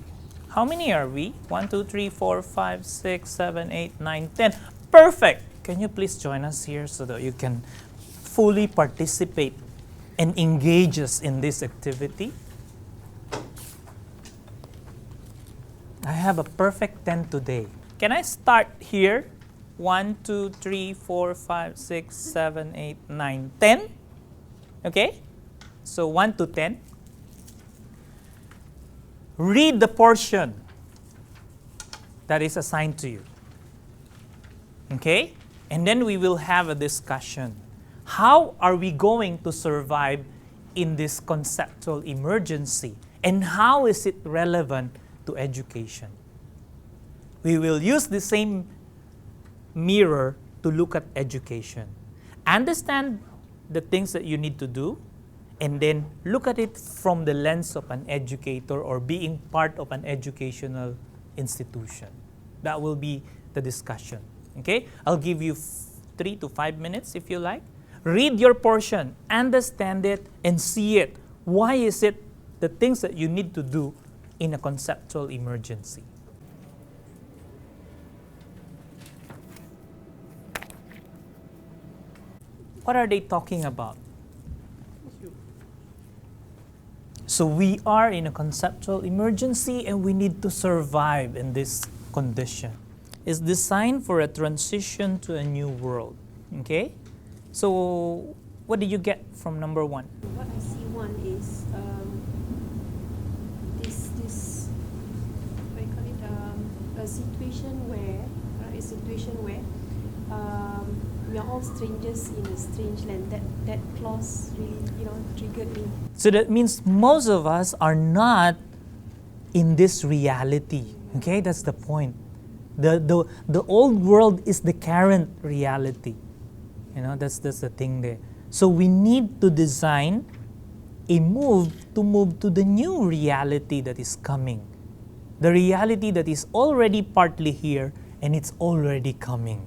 How many are we? 1, 2, 3, 4, 5, 6, 7, 8, 9, 10. Perfect! Can you please join us here so that you can fully participate and engage us in this activity? I have a perfect 10 today. Can I start here? 1, 2, 3, 4, 5, 6, 7, 8, 9, 10. Okay? So 1 to 10. Read the portion that is assigned to you. Okay? And then we will have a discussion. How are we going to survive in this conceptual emergency? And how is it relevant to education? We will use the same mirror to look at education. Understand the things that you need to do, and then look at it from the lens of an educator or being part of an educational institution. That will be the discussion. Okay? I'll give you 3 to 5 minutes if you like. Read your portion, understand it, and see it. Why is it the things that you need to do in a conceptual emergency? What are they talking about? So we are in a conceptual emergency and we need to survive in this condition. It's designed for a transition to a new world. Okay? So what did you get from number 1? What I see one is this what do you call it, a situation where we are all strangers in a strange land. That clause really triggered me. So that means most of us are not in this reality. Okay, that's the point. The old world is the current reality. That's the thing there. So we need to design a move to the new reality that is coming. The reality that is already partly here and it's already coming.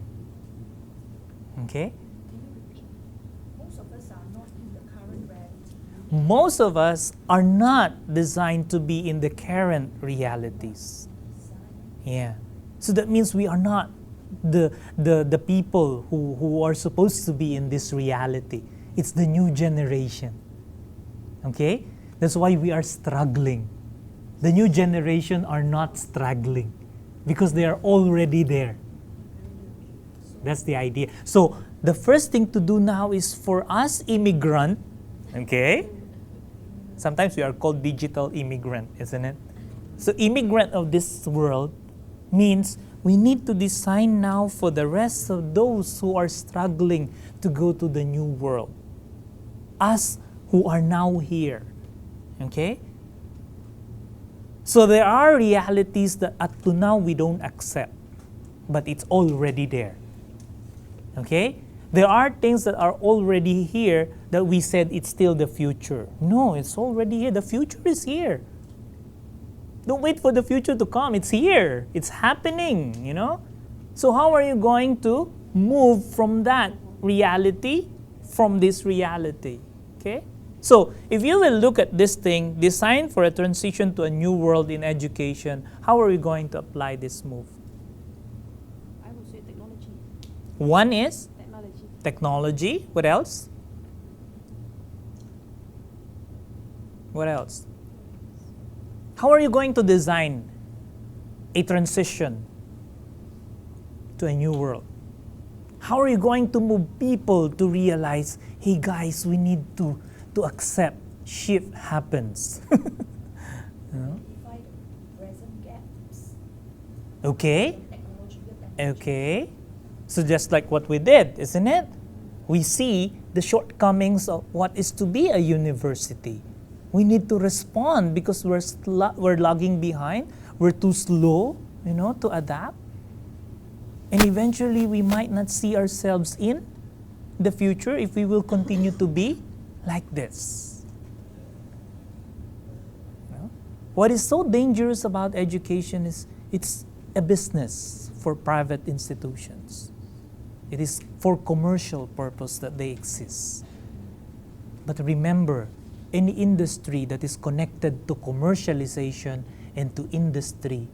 Okay? Most of us are not in the current reality. Most of us are not designed to be in the current realities. Yeah. So that means we are not the people who are supposed to be in this reality. It's the new generation. Okay? That's why we are struggling. The new generation are not struggling because they are already there. That's the idea. So the first thing to do now is for us immigrant, okay? Sometimes we are called digital immigrant, isn't it? So immigrant of this world means we need to design now for the rest of those who are struggling to go to the new world. Us who are now here, okay? So there are realities that up to now we don't accept, but it's already there. Okay? There are things that are already here that we said it's still the future. No, it's already here. The future is here. Don't wait for the future to come. It's here. It's happening, So how are you going to move from that reality, from this reality? Okay? So if you will look at this thing, designed for a transition to a new world in education, how are we going to apply this move? I would say technology. One is Technology. technology. What else? What else? How are you going to design a transition to a new world? How are you going to move people to realize, hey guys, we need to accept shift happens? Identify the present gaps. Okay. Technological and Okay. So just like what we did, isn't it? We see the shortcomings of what is to be a university. We need to respond because we're lagging behind. We're too slow, to adapt. And eventually, we might not see ourselves in the future if we will continue to be like this. No? What is so dangerous about education is it's a business for private institutions. It is for commercial purpose that they exist. But remember, any industry that is connected to commercialization and to industry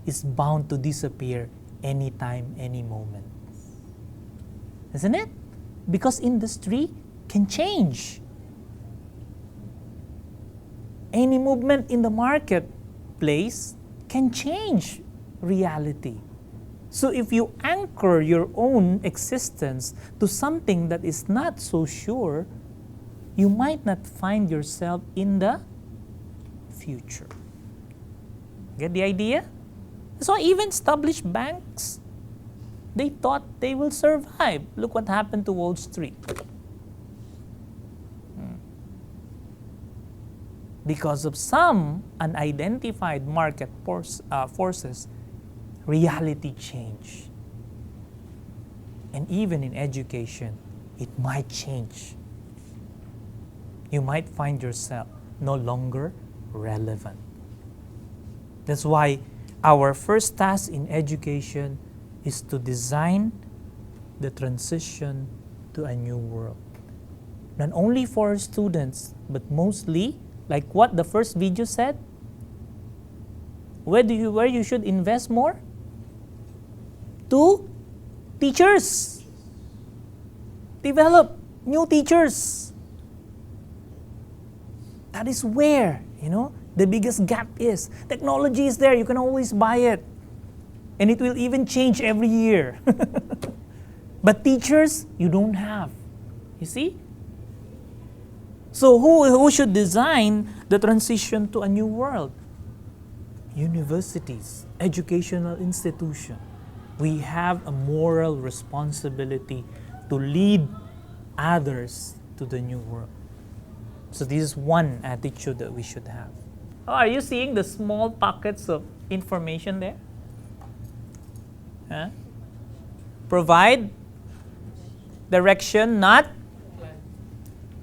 is bound to disappear anytime, any moment. Isn't it? Because industry can change. Any movement in the marketplace can change reality. So if you anchor your own existence to something that is not so sure, you might not find yourself in the future. Get the idea? So even established banks, they thought they will survive. Look what happened to Wall Street. Because of some unidentified market forces, reality changed. And even in education, it might change. You might find yourself no longer relevant. That's why our first task in education is to design the transition to a new world. Not only for students, but mostly, like what the first video said, where you should invest more? To teachers. Develop new teachers. That is where, the biggest gap is. Technology is there, you can always buy it. And it will even change every year. But teachers, you don't have. You see? So who should design the transition to a new world? Universities, educational institutions. We have a moral responsibility to lead others to the new world. So this is one attitude that we should have. Oh, are you seeing the small pockets of information there? Huh? Provide direction, not?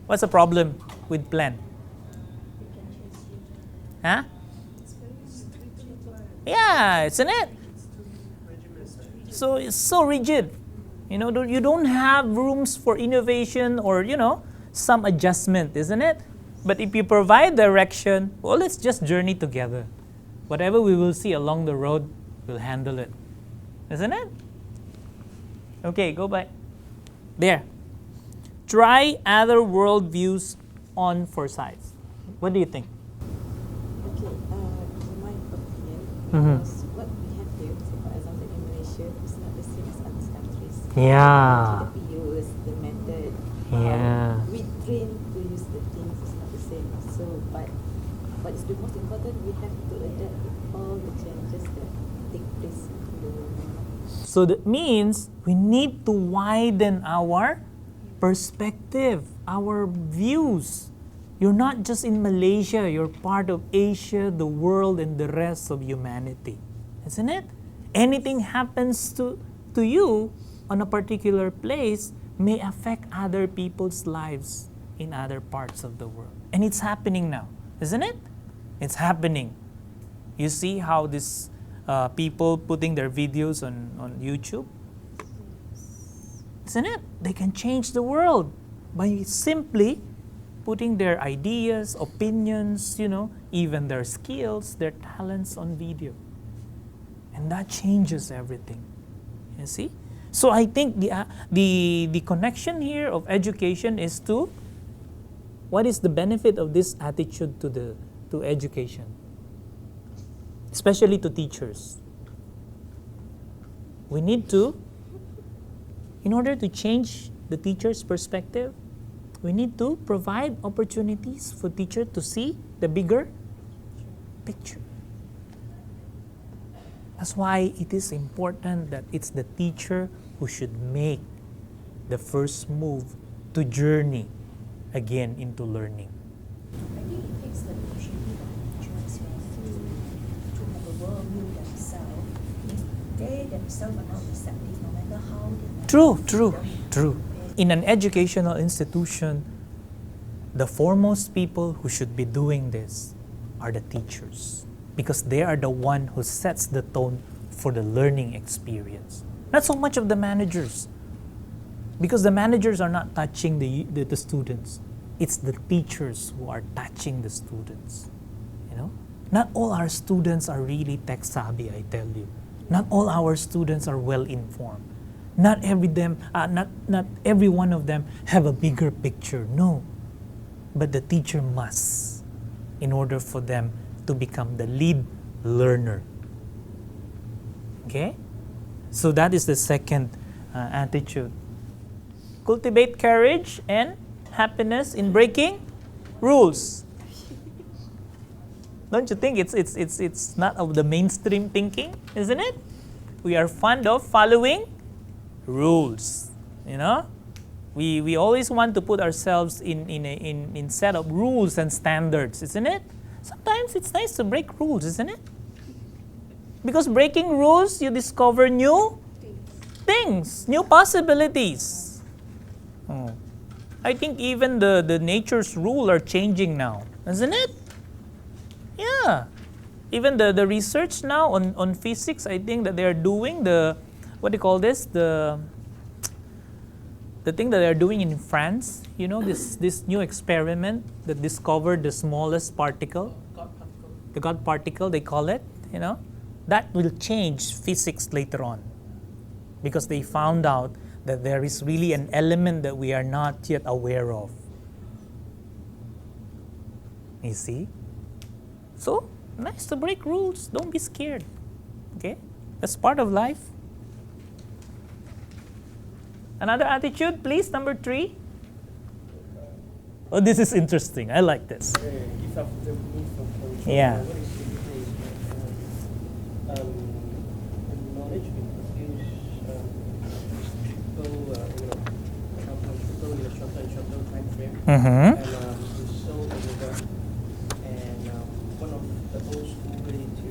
What's the problem with plan? Huh? Yeah, isn't it? So it's so rigid. You don't have rooms for innovation or, some adjustment, isn't it? But if you provide direction, well, let's just journey together. Whatever we will see along the road, we'll handle it. Isn't it? Okay, go back. There. Try other worldviews on for size. What do you think? Okay, in my opinion, because what we have here, say for example in Malaysia, is not the same as other countries. Yeah. We use the method. Yeah. We train to use the things is not the same. So, but what is the most important? We have to adapt with all the changes that take place in the world. So that means we need to widen our perspective, our views. You're not just in Malaysia, you're part of Asia, the world, and the rest of humanity. Isn't it? Anything happens to you on a particular place may affect other people's lives in other parts of the world. And it's happening now, isn't it? It's happening. You see how these people putting their videos on YouTube? Isn't it? They can change the world by simply putting their ideas, opinions, even their skills, their talents on video. And that changes everything. You see? So I think the connection here of education is to what is the benefit of this attitude to education, especially to teachers. We need to, in order to change the teacher's perspective, we need to provide opportunities for teacher to see the bigger picture. That's why it is important that it's the teacher who should make the first move to journey again into learning. I think it takes the opportunity that teachers to have a worldview themselves they themselves are not receptive, no matter how they True. In an educational institution, the foremost people who should be doing this are the teachers, because they are the one who sets the tone for the learning experience. Not so much of the managers, because the managers are not touching the students. It's the teachers who are touching the students. You know, not all our students are really tech savvy, I tell you. Not all our students are well informed. Not every one of them have a bigger picture. No, but the teacher must, in order for them to become the lead learner. Okay, so that is the second attitude. Cultivate courage and happiness in breaking rules. Don't you think it's not of the mainstream thinking, isn't it? We are fond of following rules. You know, we always want to put ourselves in set of rules and standards, isn't it? Sometimes it's nice to break rules, isn't it? Because breaking rules, you discover new things, new possibilities. I think even the nature's rule are changing now, isn't it? Yeah. Even the research now on physics, I think that they are doing the thing that they are doing in France, you know, this new experiment that discovered the smallest particle, the God particle they call it, you know, that will change physics later on, because they found out that there is really an element that we are not yet aware of. You see? So, nice to break rules. Don't be scared. Okay? That's part of life. Another attitude, please, number 3. Oh, this is interesting. I like this. Give up the need for control. Yeah. What is knowledge will produce people, sometimes people in a shorter time frame. Mm-hmm. And it's so overwhelmed. And one of the old school way to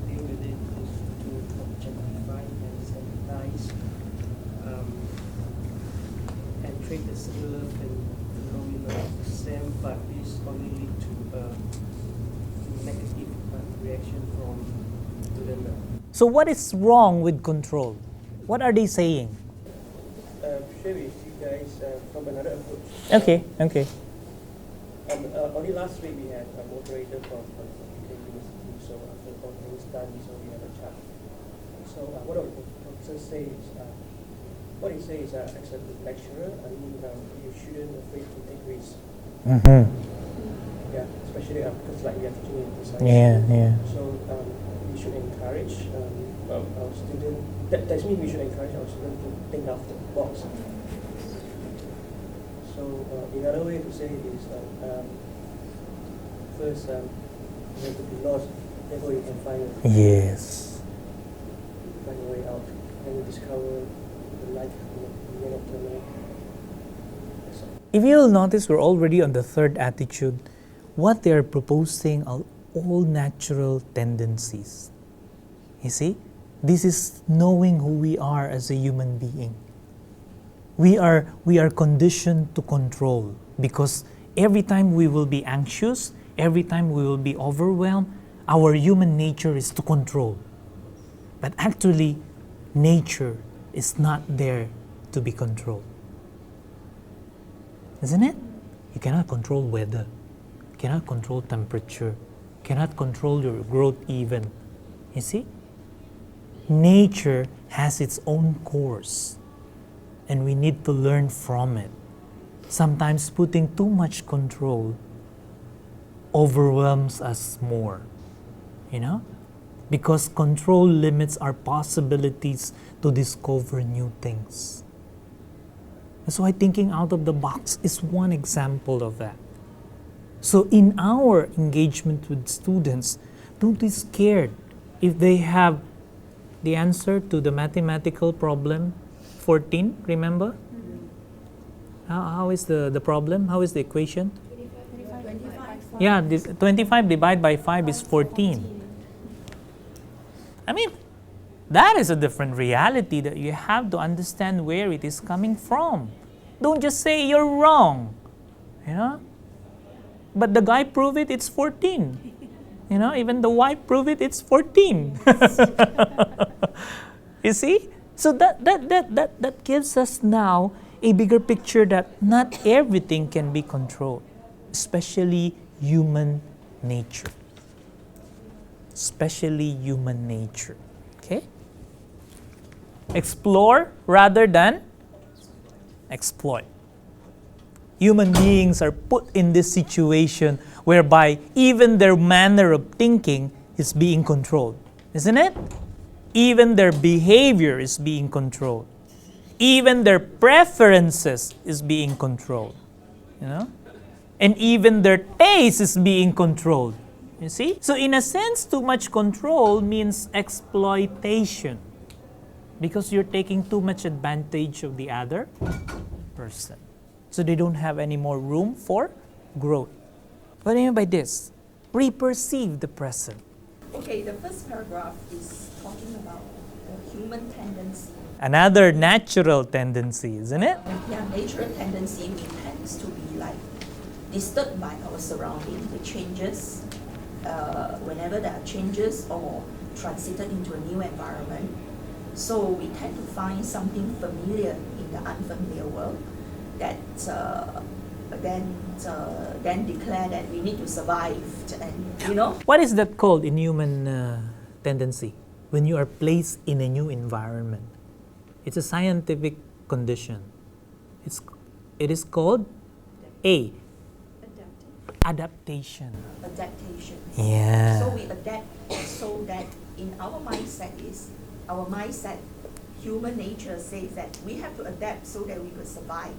deal with it is to objectify and sanitize and treat the similar phenomena the same, but this only lead to negative reaction from the learner. So what is wrong with control? What are they saying? Share with you guys from another approach. Okay. Only last week we had a moderator from university, so after all things done, so we have a chat. So what our professor says, what he says as a lecturer, you shouldn't afraid to take risks. Mm-hmm. Yeah, especially because like we are teaching in science. Yeah. So we should encourage our students. That means we should encourage our students to think out the box. So another way to say it is first you have to be lost, therefore you can find a way out, and you discover the light in the end of the night. If you'll notice, we're already on the third attitude. What they are proposing are all natural tendencies. You see? This is knowing who we are as a human being. We are conditioned to control, because every time we will be anxious, every time we will be overwhelmed, our human nature is to control. But actually, nature is not there to be controlled. Isn't it? You cannot control weather, you cannot control temperature, you cannot control your growth even. You see? Nature has its own course, and we need to learn from it. Sometimes putting too much control overwhelms us more, you know? Because control limits our possibilities to discover new things. That's why thinking out of the box is one example of that. So in our engagement with students, don't be scared if they have the answer to the mathematical problem 14, remember? How is the problem? How is the equation? 25. Yeah, this 25 divided by 5 is 14. I mean, that is a different reality that you have to understand where it is coming from. Don't just say you're wrong, you know. But the guy proved it, it's 14. You know, even the wife proved it, it's 14. You see? So that gives us now a bigger picture that not everything can be controlled, especially human nature. Especially human nature. Okay? Explore rather than exploit. Human beings are put in this situation whereby even their manner of thinking is being controlled, isn't it? Even their behavior is being controlled. Even their preferences is being controlled, you know? And even their taste is being controlled, you see? So in a sense, too much control means exploitation because you're taking too much advantage of the other person. So they don't have any more room for growth. What do you mean by this? Reperceive the present. Okay, the first paragraph is talking about the human tendency. Another natural tendency, isn't it? Yeah, natural tendency, we tend to be like disturbed by our surrounding, the changes, whenever there are changes or transited into a new environment. So we tend to find something familiar in the unfamiliar world that then declare that we need to survive, and you know. What is that called in human tendency? When you are placed in a new environment, it's a scientific condition. It is called adaptation. Adaptation. Yeah. So we adapt so that in our mindset, human nature says that we have to adapt so that we will survive.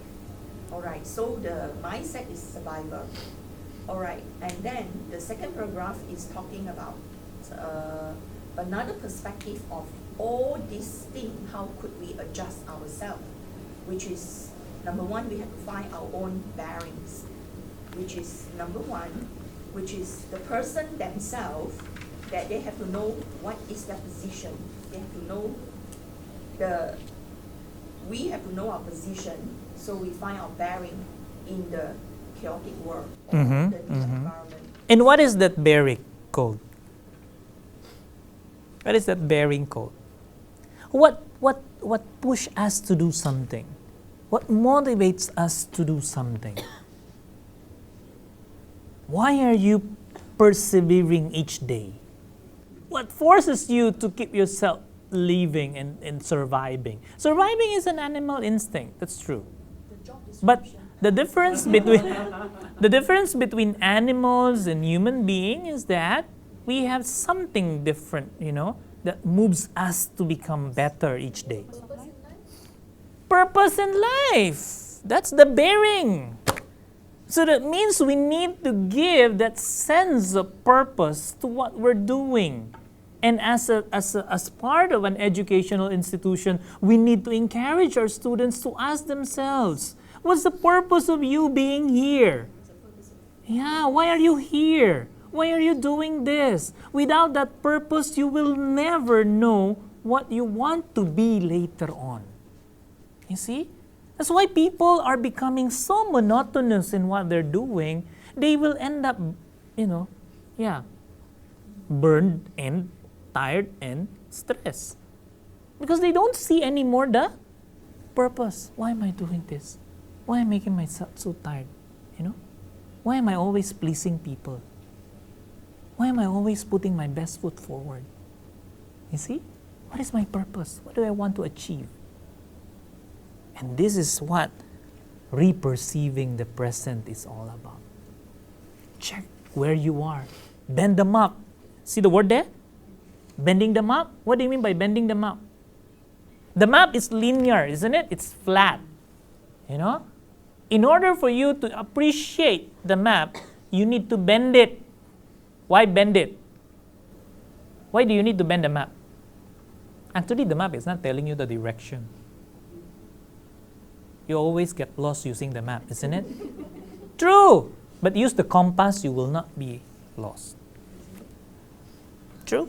All right, so the mindset is survival. All right, and then the second paragraph is talking about another perspective of all these things. How could we adjust ourselves? Which is, number one, we have to find our own bearings. Which is number one, which is the person themselves, that they have to know what is their position. They have to know we have to know our position, so we find our bearing in the chaotic world, the new environment. And what is that bearing called? What is that bearing called? What pushes us to do something? What motivates us to do something? Why are you persevering each day? What forces you to keep yourself living and surviving? Surviving is an animal instinct, that's true. But the difference between animals and human beings is that we have something different, you know, that moves us to become better each day. Purpose in life. That's the bearing. So that means we need to give that sense of purpose to what we're doing. And as part of an educational institution, we need to encourage our students to ask themselves, what's the purpose of you being here? Yeah, why are you here? Why are you doing this? Without that purpose, you will never know what you want to be later on. You see? That's why people are becoming so monotonous in what they're doing. They will end up, burned and tired and stressed. Because they don't see anymore the purpose. Why am I doing this? Why am I making myself so tired? Why am I always pleasing people? Why am I always putting my best foot forward? You see? What is my purpose? What do I want to achieve? And this is what reperceiving the present is all about. Check where you are. Bend them up. See the word there? Bending them up? What do you mean by bending them up? The map is linear, isn't it? It's flat. In order for you to appreciate the map, you need to bend it. Why bend it? Why do you need to bend the map? Actually, the map is not telling you the direction. You always get lost using the map, isn't it? True! But use the compass, you will not be lost. True?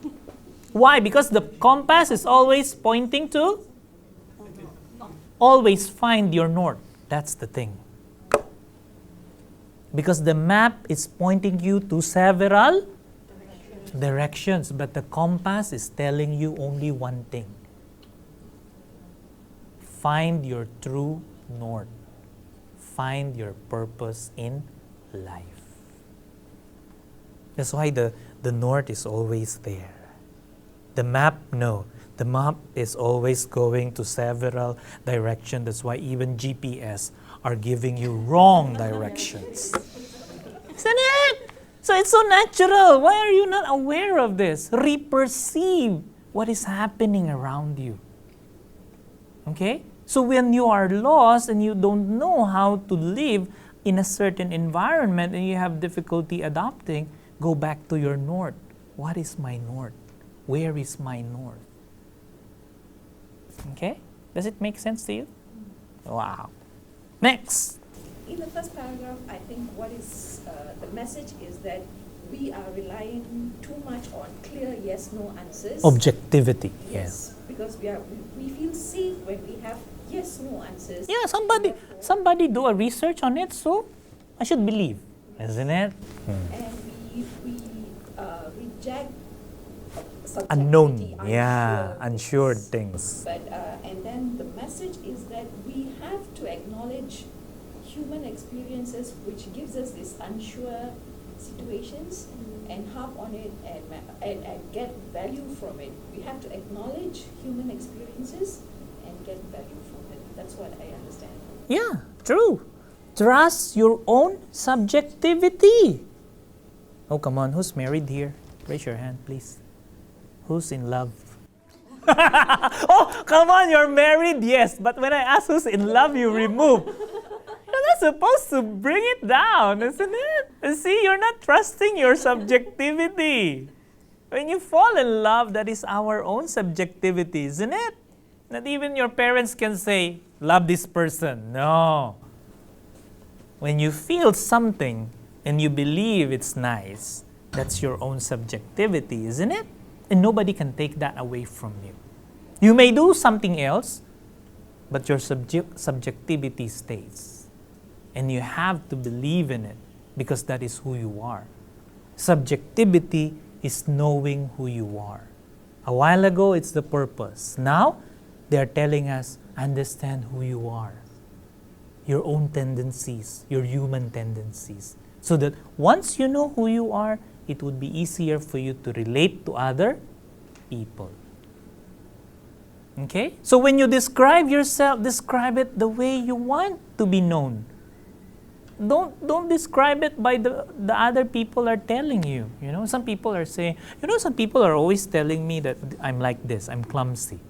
Why? Because the compass is always pointing to, always find your north. That's the thing. Because the map is pointing you to several directions, but the compass is telling you only one thing. Find your true north. Find your purpose in life. That's why the north is always there. The map, no. The map is always going to several directions. That's why even GPS are giving you wrong directions. Isn't it? So it's so natural. Why are you not aware of this? Reperceive what is happening around you. Okay? So when you are lost and you don't know how to live in a certain environment and you have difficulty adapting, go back to your north. What is my north? Where is my north? Okay? Does it make sense to you? Wow. Next. In the first paragraph, I think what is the message is that we are relying too much on clear yes/no answers. Objectivity. Yes. Because we feel safe when we have yes/no answers. Yeah, somebody do a research on it, so I should believe, isn't it? And we reject unknown, unsure things. But and then the message is that we have to acknowledge human experiences, which gives us these unsure situations, and harp on it and get value from it. We have to acknowledge human experiences and get value from it. That's what I understand. Yeah, true. Trust your own subjectivity. Oh, come on. Who's married here? Raise your hand, please. Who's in love? Oh, come on. You're married? Yes. But when I ask who's in love, you remove. You're not supposed to bring it down, isn't it? You see, you're not trusting your subjectivity. When you fall in love, that is our own subjectivity, isn't it? Not even your parents can say, love this person. No. When you feel something and you believe it's nice, that's your own subjectivity, isn't it? And nobody can take that away from you. You may do something else, but your subjectivity stays. And you have to believe in it because that is who you are. Subjectivity is knowing who you are. A while ago, it's the purpose. Now, they are telling us, understand who you are. Your own tendencies, your human tendencies. So that once you know who you are, it would be easier for you to relate to other people. Okay? So when you describe yourself, describe it the way you want to be known. Don't describe it by the other people are telling you. You know, some people are saying, some people are always telling me that I'm like this, I'm clumsy.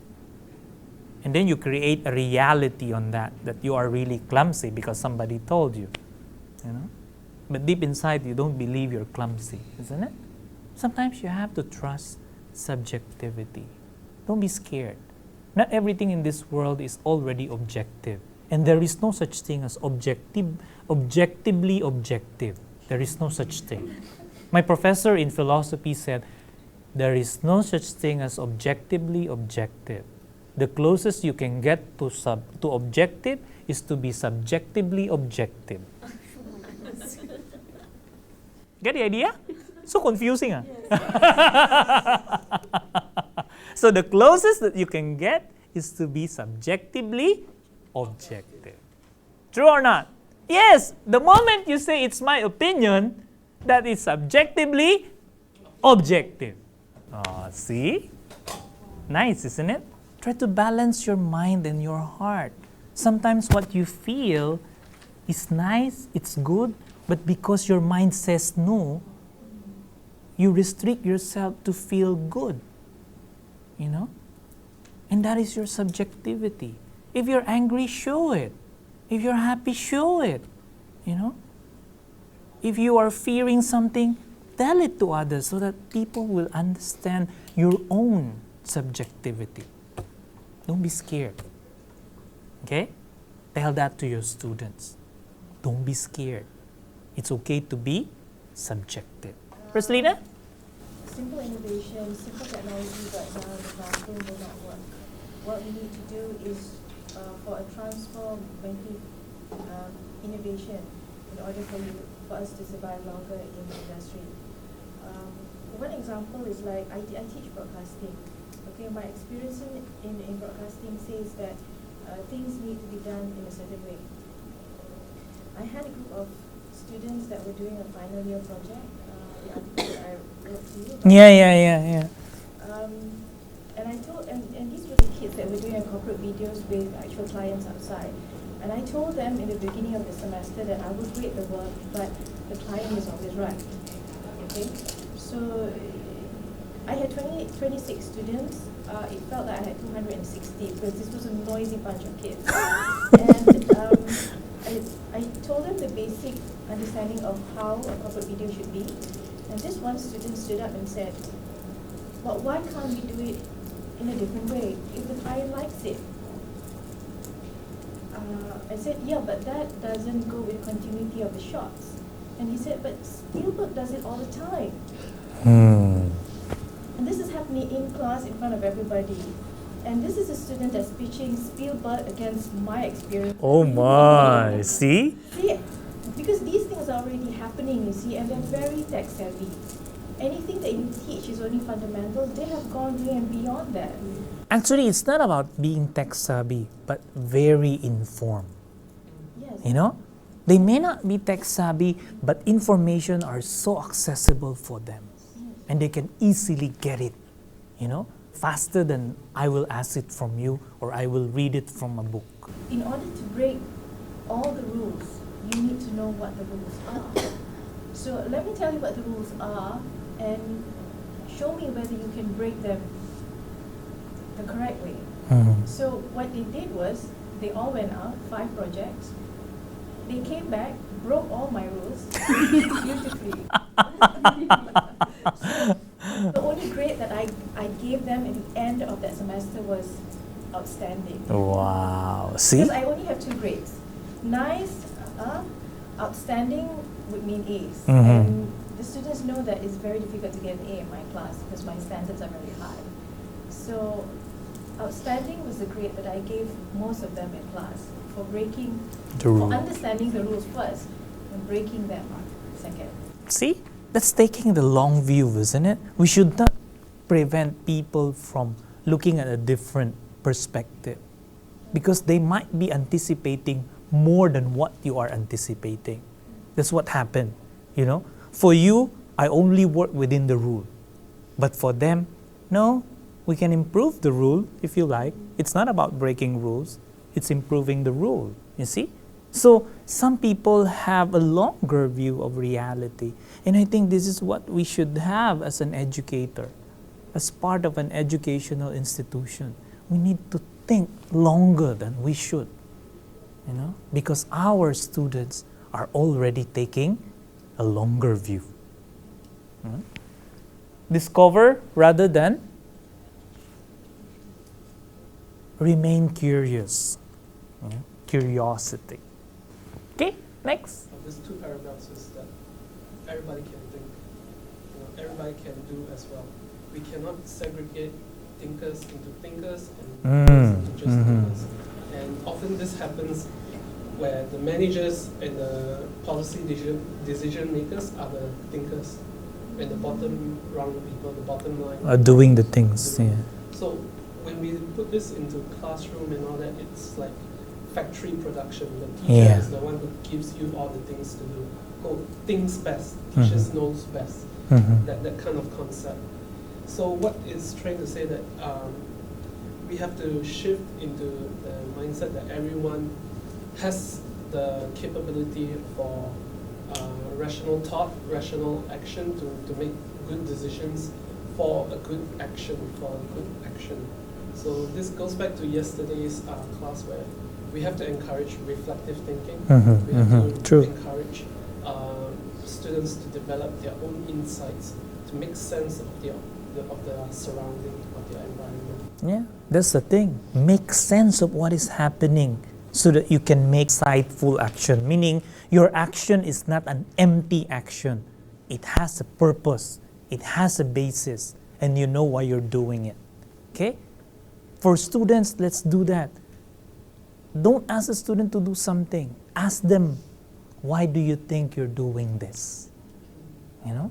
And then you create a reality on that you are really clumsy because somebody told you. But deep inside, you don't believe you're clumsy, isn't it? Sometimes you have to trust subjectivity. Don't be scared. Not everything in this world is already objective. And there is no such thing as objectively objective. There is no such thing. My professor in philosophy said, there is no such thing as objectively objective. The closest you can get to objective is to be subjectively objective. Get the idea? So confusing, huh? So the closest that you can get is to be subjectively objective. True or not? Yes, the moment you say it's my opinion, that is subjectively objective. See? Nice, isn't it? Try to balance your mind and your heart. Sometimes what you feel is nice, it's good, but because your mind says no, you restrict yourself to feel good. And that is your subjectivity. If you're angry, show it. If you're happy, show it. If you are fearing something, tell it to others so that people will understand your own subjectivity. Don't be scared. Okay? Tell that to your students. Don't be scared. It's okay to be subjective. Rosalina? simple innovation, simple technology, but now the classroom will not work. What we need to do is for a transformative innovation in order for us to survive longer in the industry. One example is like I teach broadcasting. Okay, my experience in broadcasting says that things need to be done in a certain way. I had a group of students that were doing a final year project. The article that I wrote to you. Yeah. And I told, and these were the kids that were doing corporate videos with actual clients outside. And I told them in the beginning of the semester that I would grade the work, but the client is always right. Okay, so I had 26 students. It felt like I had 260 because this was a noisy bunch of kids. And I told them the basic understanding of how a corporate video should be. And this one student stood up and said, "But why can't we do it in a different way if the client likes it?" I said, "Yeah, but that doesn't go with continuity of the shots." And he said, "But Spielberg does it all the time." And this is happening in class in front of everybody. And this is a student that's pitching Spielberg against my experience. Oh my, see? See, because these things are already happening, you see, and they're very tech savvy. Anything that you teach is only fundamentals. They have gone way and beyond that. Actually, it's not about being tech savvy, but very informed. Yes. You know, they may not be tech savvy, but information are so accessible for them, and they can easily get it, you know, faster than I will ask it from you or I will read it from a book. In order to break all the rules, you need to know what the rules are. So let me tell you what the rules are and show me whether you can break them the correct way. So what they did was, they all went out, 5 projects. They came back, broke all my rules beautifully. So the only grade that I gave them at the end of that semester was outstanding. Wow, see? Because I only have 2 grades. Nice, outstanding would mean A's. And the students know that it's very difficult to get an A in my class because my standards are very high. So outstanding was the grade that I gave most of them in class for breaking, for understanding the rules first and breaking them second. See, that's taking the long view, isn't it? We should not prevent people from looking at a different perspective because they might be anticipating more than what you are anticipating. That's what happened, you know. For you, I only work within the rule. But for them, no, we can improve the rule if you like. It's not about breaking rules, it's improving the rule, you see? So some people have a longer view of reality. And I think this is what we should have as an educator, as part of an educational institution. We need to think longer than we should, you know, because our students are already taking a longer view. Discover rather than remain curious. Curiosity. Okay, next. There's 2 paradoxes that everybody can think. You know, everybody can do as well. We cannot segregate thinkers into thinkers and thinkers into just thinkers. And often this happens where the managers and the policy decision makers are the thinkers, and the bottom rung people, the bottom line, Are doing the things. Yeah. So when we put this into classroom and all that, it's like factory production. The teacher is the one who gives you all the things to do. Oh, thinks best, teachers knows best. That kind of concept. So what is trying to say that we have to shift into the mindset that everyone has the capability for rational thought, rational action to make good decisions for a good action, So this goes back to yesterday's class where we have to encourage reflective thinking. We have to encourage students to develop their own insights, to make sense of their surrounding, of their environment. Yeah, that's the thing. Make sense of what is happening so that you can make insightful action, meaning your action is not an empty action. It has a purpose. It has a basis, and you know why you're doing it. Okay? For students, let's do that. Don't ask a student to do something. Ask them, why do you think you're doing this? You know?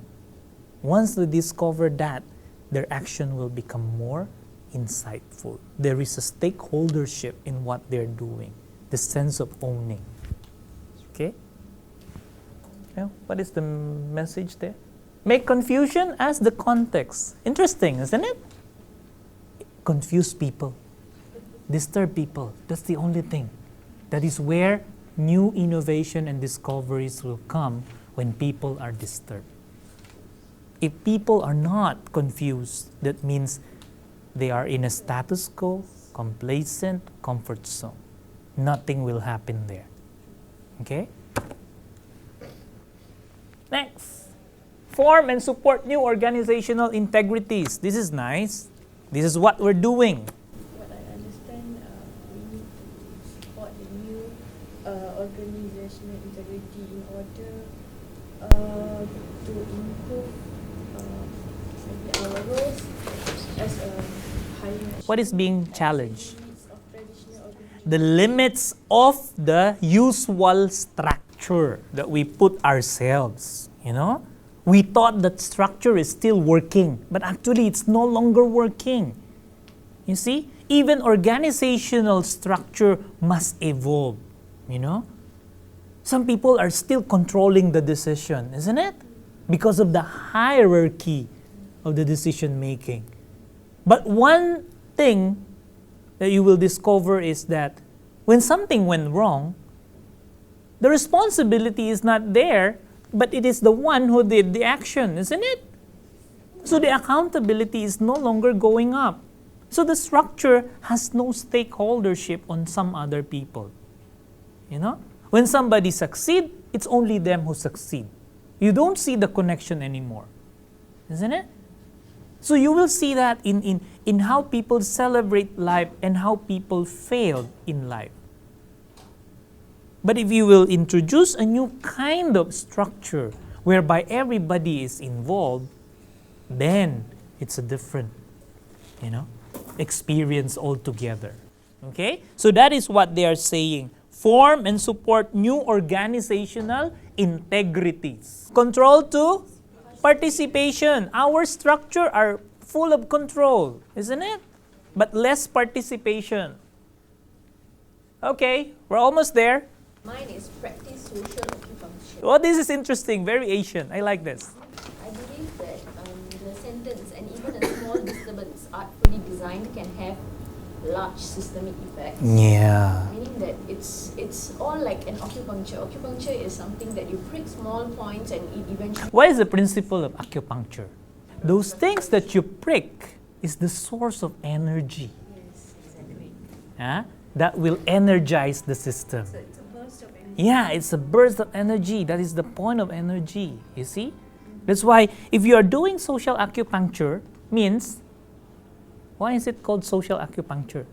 Once they discover that, their action will become more insightful. There is a stakeholdership in what they're doing, the sense of owning. Okay? Yeah, what is the message there? Make confusion as the context. Interesting, isn't it? Confuse people. Disturb people. That's the only thing. That is where new innovation and discoveries will come, when people are disturbed. If people are not confused, that means they are in a status quo, complacent, comfort zone. Nothing will happen there. Okay? Next. Form and support new organizational integrities. This is nice. This is what we're doing. What I understand, we need to support the new organizational integrity in order to improve maybe our roles as a higher. What is being challenged? The limits of the usual structure that we put ourselves, you know? We thought that structure is still working, but actually it's no longer working. You see? Even organizational structure must evolve, you know? Some people are still controlling the decision, isn't it? Because of the hierarchy of the decision making. But one thing that you will discover is that when something went wrong, the responsibility is not there, but it is the one who did the action, isn't it? So the accountability is no longer going up. So the structure has no stakeholdership on some other people. You know? When somebody succeeds, it's only them who succeed. You don't see the connection anymore. Isn't it? So you will see that in how people celebrate life and how people fail in life. But if you will introduce a new kind of structure whereby everybody is involved, then it's a different, you know, experience altogether. Okay? So that is what they are saying. Form and support new organizational integrities. Control to participation. Our structure are full of control, isn't it? But less participation. Okay, we're almost there. Mine is practice social acupuncture. Oh, this is interesting. Very Asian. I like this. I believe that the sentence and even a small disturbance artfully designed can have large systemic effects. Yeah. Meaning that it's all like an acupuncture. Acupuncture is something that you prick small points and it eventually... What is the principle of acupuncture? Those things that you prick is the source of energy. Yes, exactly. That will energize the system. So it's a burst of energy. Yeah, it's a burst of energy. That is the point of energy, you see? That's why if you are doing social acupuncture, means, why is it called social acupuncture?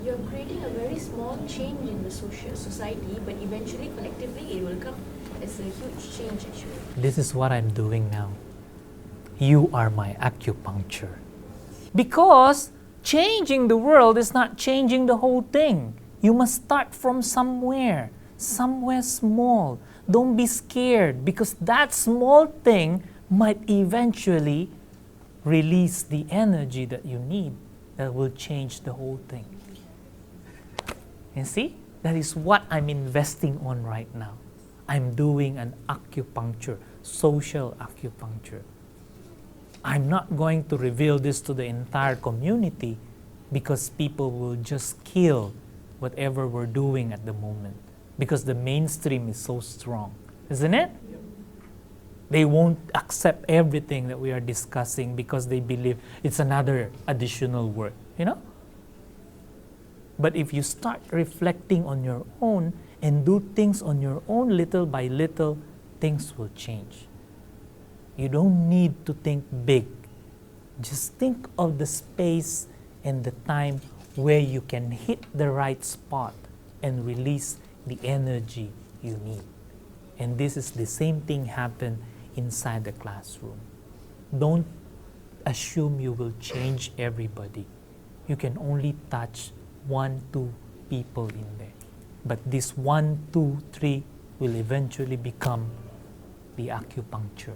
You're creating a very small change in the society, but eventually, collectively, it will come as a huge change actually. This is what I'm doing now. You are my acupuncture. Because changing the world is not changing the whole thing. You must start from somewhere small. Don't be scared, because that small thing might eventually release the energy that you need that will change the whole thing. You see? That is what I'm investing on right now. I'm doing an acupuncture, social acupuncture. I'm not going to reveal this to the entire community because people will just kill whatever we're doing at the moment, because the mainstream is so strong, isn't it? Yep. They won't accept everything that we are discussing because they believe it's another additional work, you know? But if you start reflecting on your own and do things on your own little by little, things will change. You don't need to think big. Just think of the space and the time where you can hit the right spot and release the energy you need. And this is the same thing happen inside the classroom. don't assume you will change everybody. You can only touch 1, 2 people in there. But this 1, 2, 3 will eventually become the acupuncture.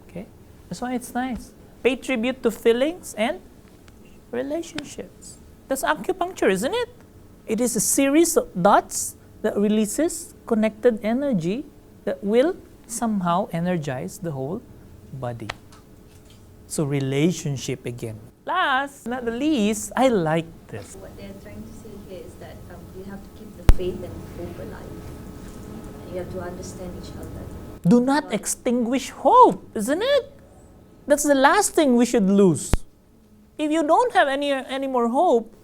Okay? That's why it's nice. Pay tribute to feelings and relationships. That's acupuncture, isn't it? It is a series of dots that releases connected energy that will somehow energize the whole body. So relationship again. Last, not the least, I like this. What they're trying to say here is that you have to keep the faith and hope alive. You have to understand each other. Do not extinguish hope, isn't it? That's the last thing we should lose. If you don't have any more hope,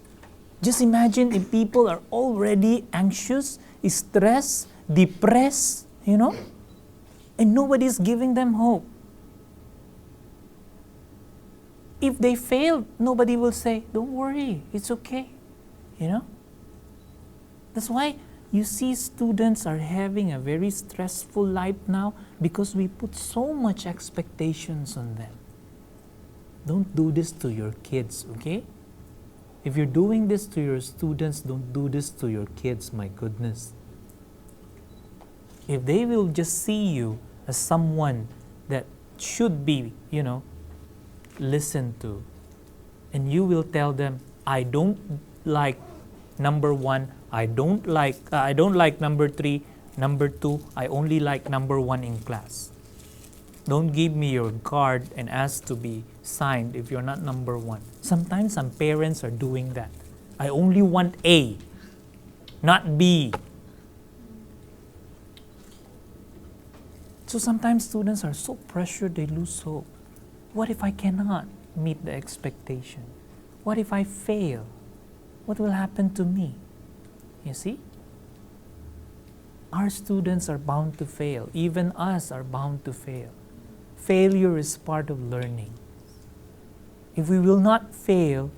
just imagine if people are already anxious, stressed, depressed, and nobody's giving them hope. If they fail, nobody will say, don't worry, it's okay. That's why you see students are having a very stressful life now because we put so much expectations on them. Don't do this to your kids, okay? If you're doing this to your students, don't do this to your kids, my goodness. If they will just see you as someone that should be, listened to, and you will tell them, I don't like number 1, I don't like number 3, number 2, I only like number 1 in class. Don't give me your card and ask to be signed if you're not number 1. Sometimes some parents are doing that. I only want A, not B. So sometimes students are so pressured they lose hope. What if I cannot meet the expectation? What if I fail? What will happen to me? You see? Our students are bound to fail. Even us are bound to fail. Failure is part of learning. If we will not fail,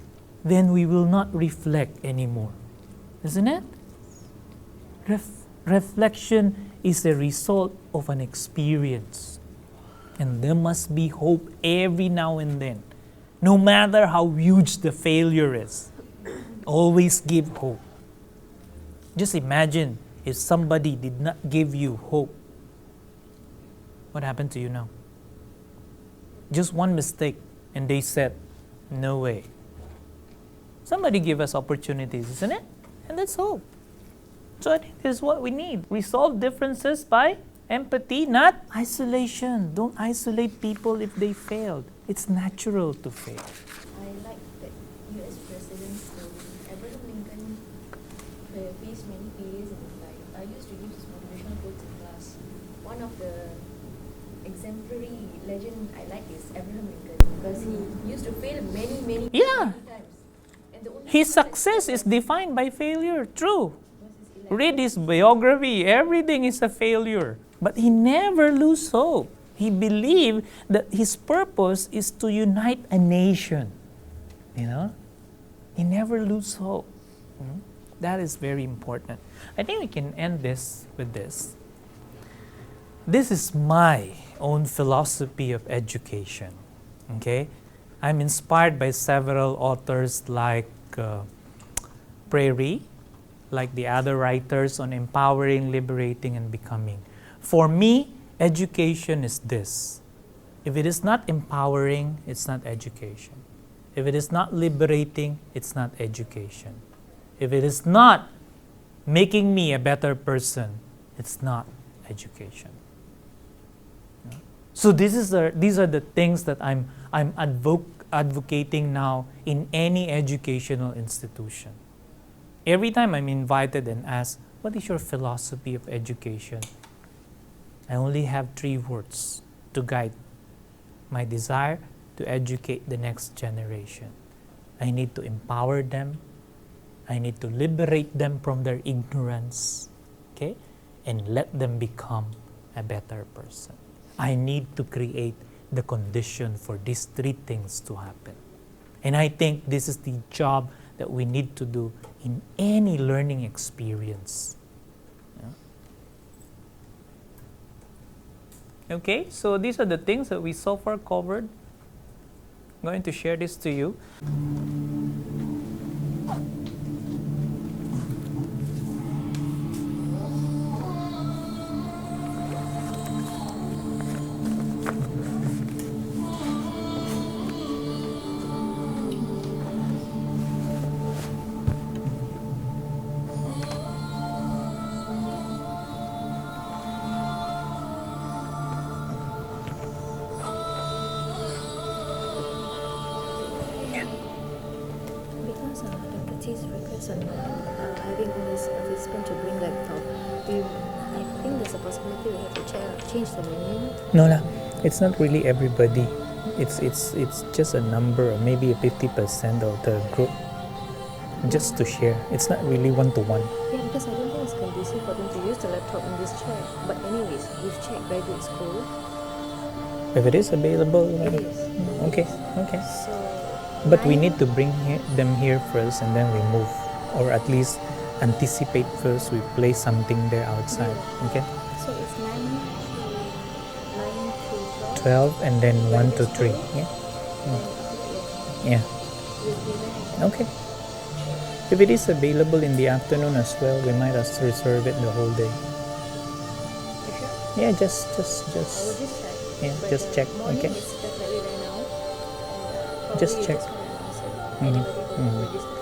then we will not reflect anymore. Isn't it? Reflection is a result of an experience. And there must be hope every now and then. No matter how huge the failure is, always give hope. Just imagine if somebody did not give you hope. What happened to you now? Just one mistake and they said, no way. Somebody give us opportunities, isn't it? And that's hope. So I think this is what we need. Resolve differences by empathy, not isolation. Don't isolate people if they failed. It's natural to fail. I like that US President Abraham Lincoln faced many failures in his life. I used to give his motivational quotes in class. One of the exemplary legend I like is Abraham Lincoln because he used to fail many times. And the only His success is defined by failure. True. Read his biography. Everything is a failure. But he never lost hope. He believed that his purpose is to unite a nation. He never lose hope. That is very important. I think we can end this with this. This is my own philosophy of education. Okay? I'm inspired by several authors like Prairie, like the other writers on empowering, liberating, and becoming. For me, education is this. If it is not empowering, it's not education. If it is not liberating, it's not education. If it is not making me a better person, it's not education. So these are the things that I'm advocating now in any educational institution. Every time I'm invited and asked, what is your philosophy of education? I only have 3 words to guide my desire to educate the next generation. I need to empower them. I need to liberate them from their ignorance, okay? And let them become a better person. I need to create the condition for these 3 things to happen. And I think this is the job that we need to do in any learning experience. Okay, so these are the things that we so far covered. I'm going to share this to you. Because Dr. T's request on having all these participants to bring laptop, I think there's a possibility we have to change the menu. No lah, it's not really everybody. It's just a number, or maybe 50% of the group, just to share. It's not really one-to-one. Yeah, because I don't think it's conducive for them to use the laptop in this chair. But anyways, we've checked graduate school. If it is available, It is. okay. So, But we need to bring them here first, and then we move, or at least anticipate first. We place something there outside. Okay. So it's 9 to 12, and then 1 to 3. Yeah. Yeah. Okay. If it is available in the afternoon as well, we might have to reserve it the whole day. Yeah, just. I will just check. Yeah, But just check. morning Okay. is definitely there now. And, Just probably check. just want to ask Mhm, anybody who mhm. registered.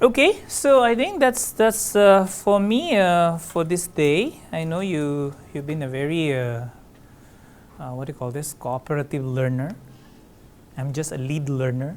Okay, so I think that's for me for this day. I know you've been a very what do you call this, cooperative learner. I'm just a lead learner.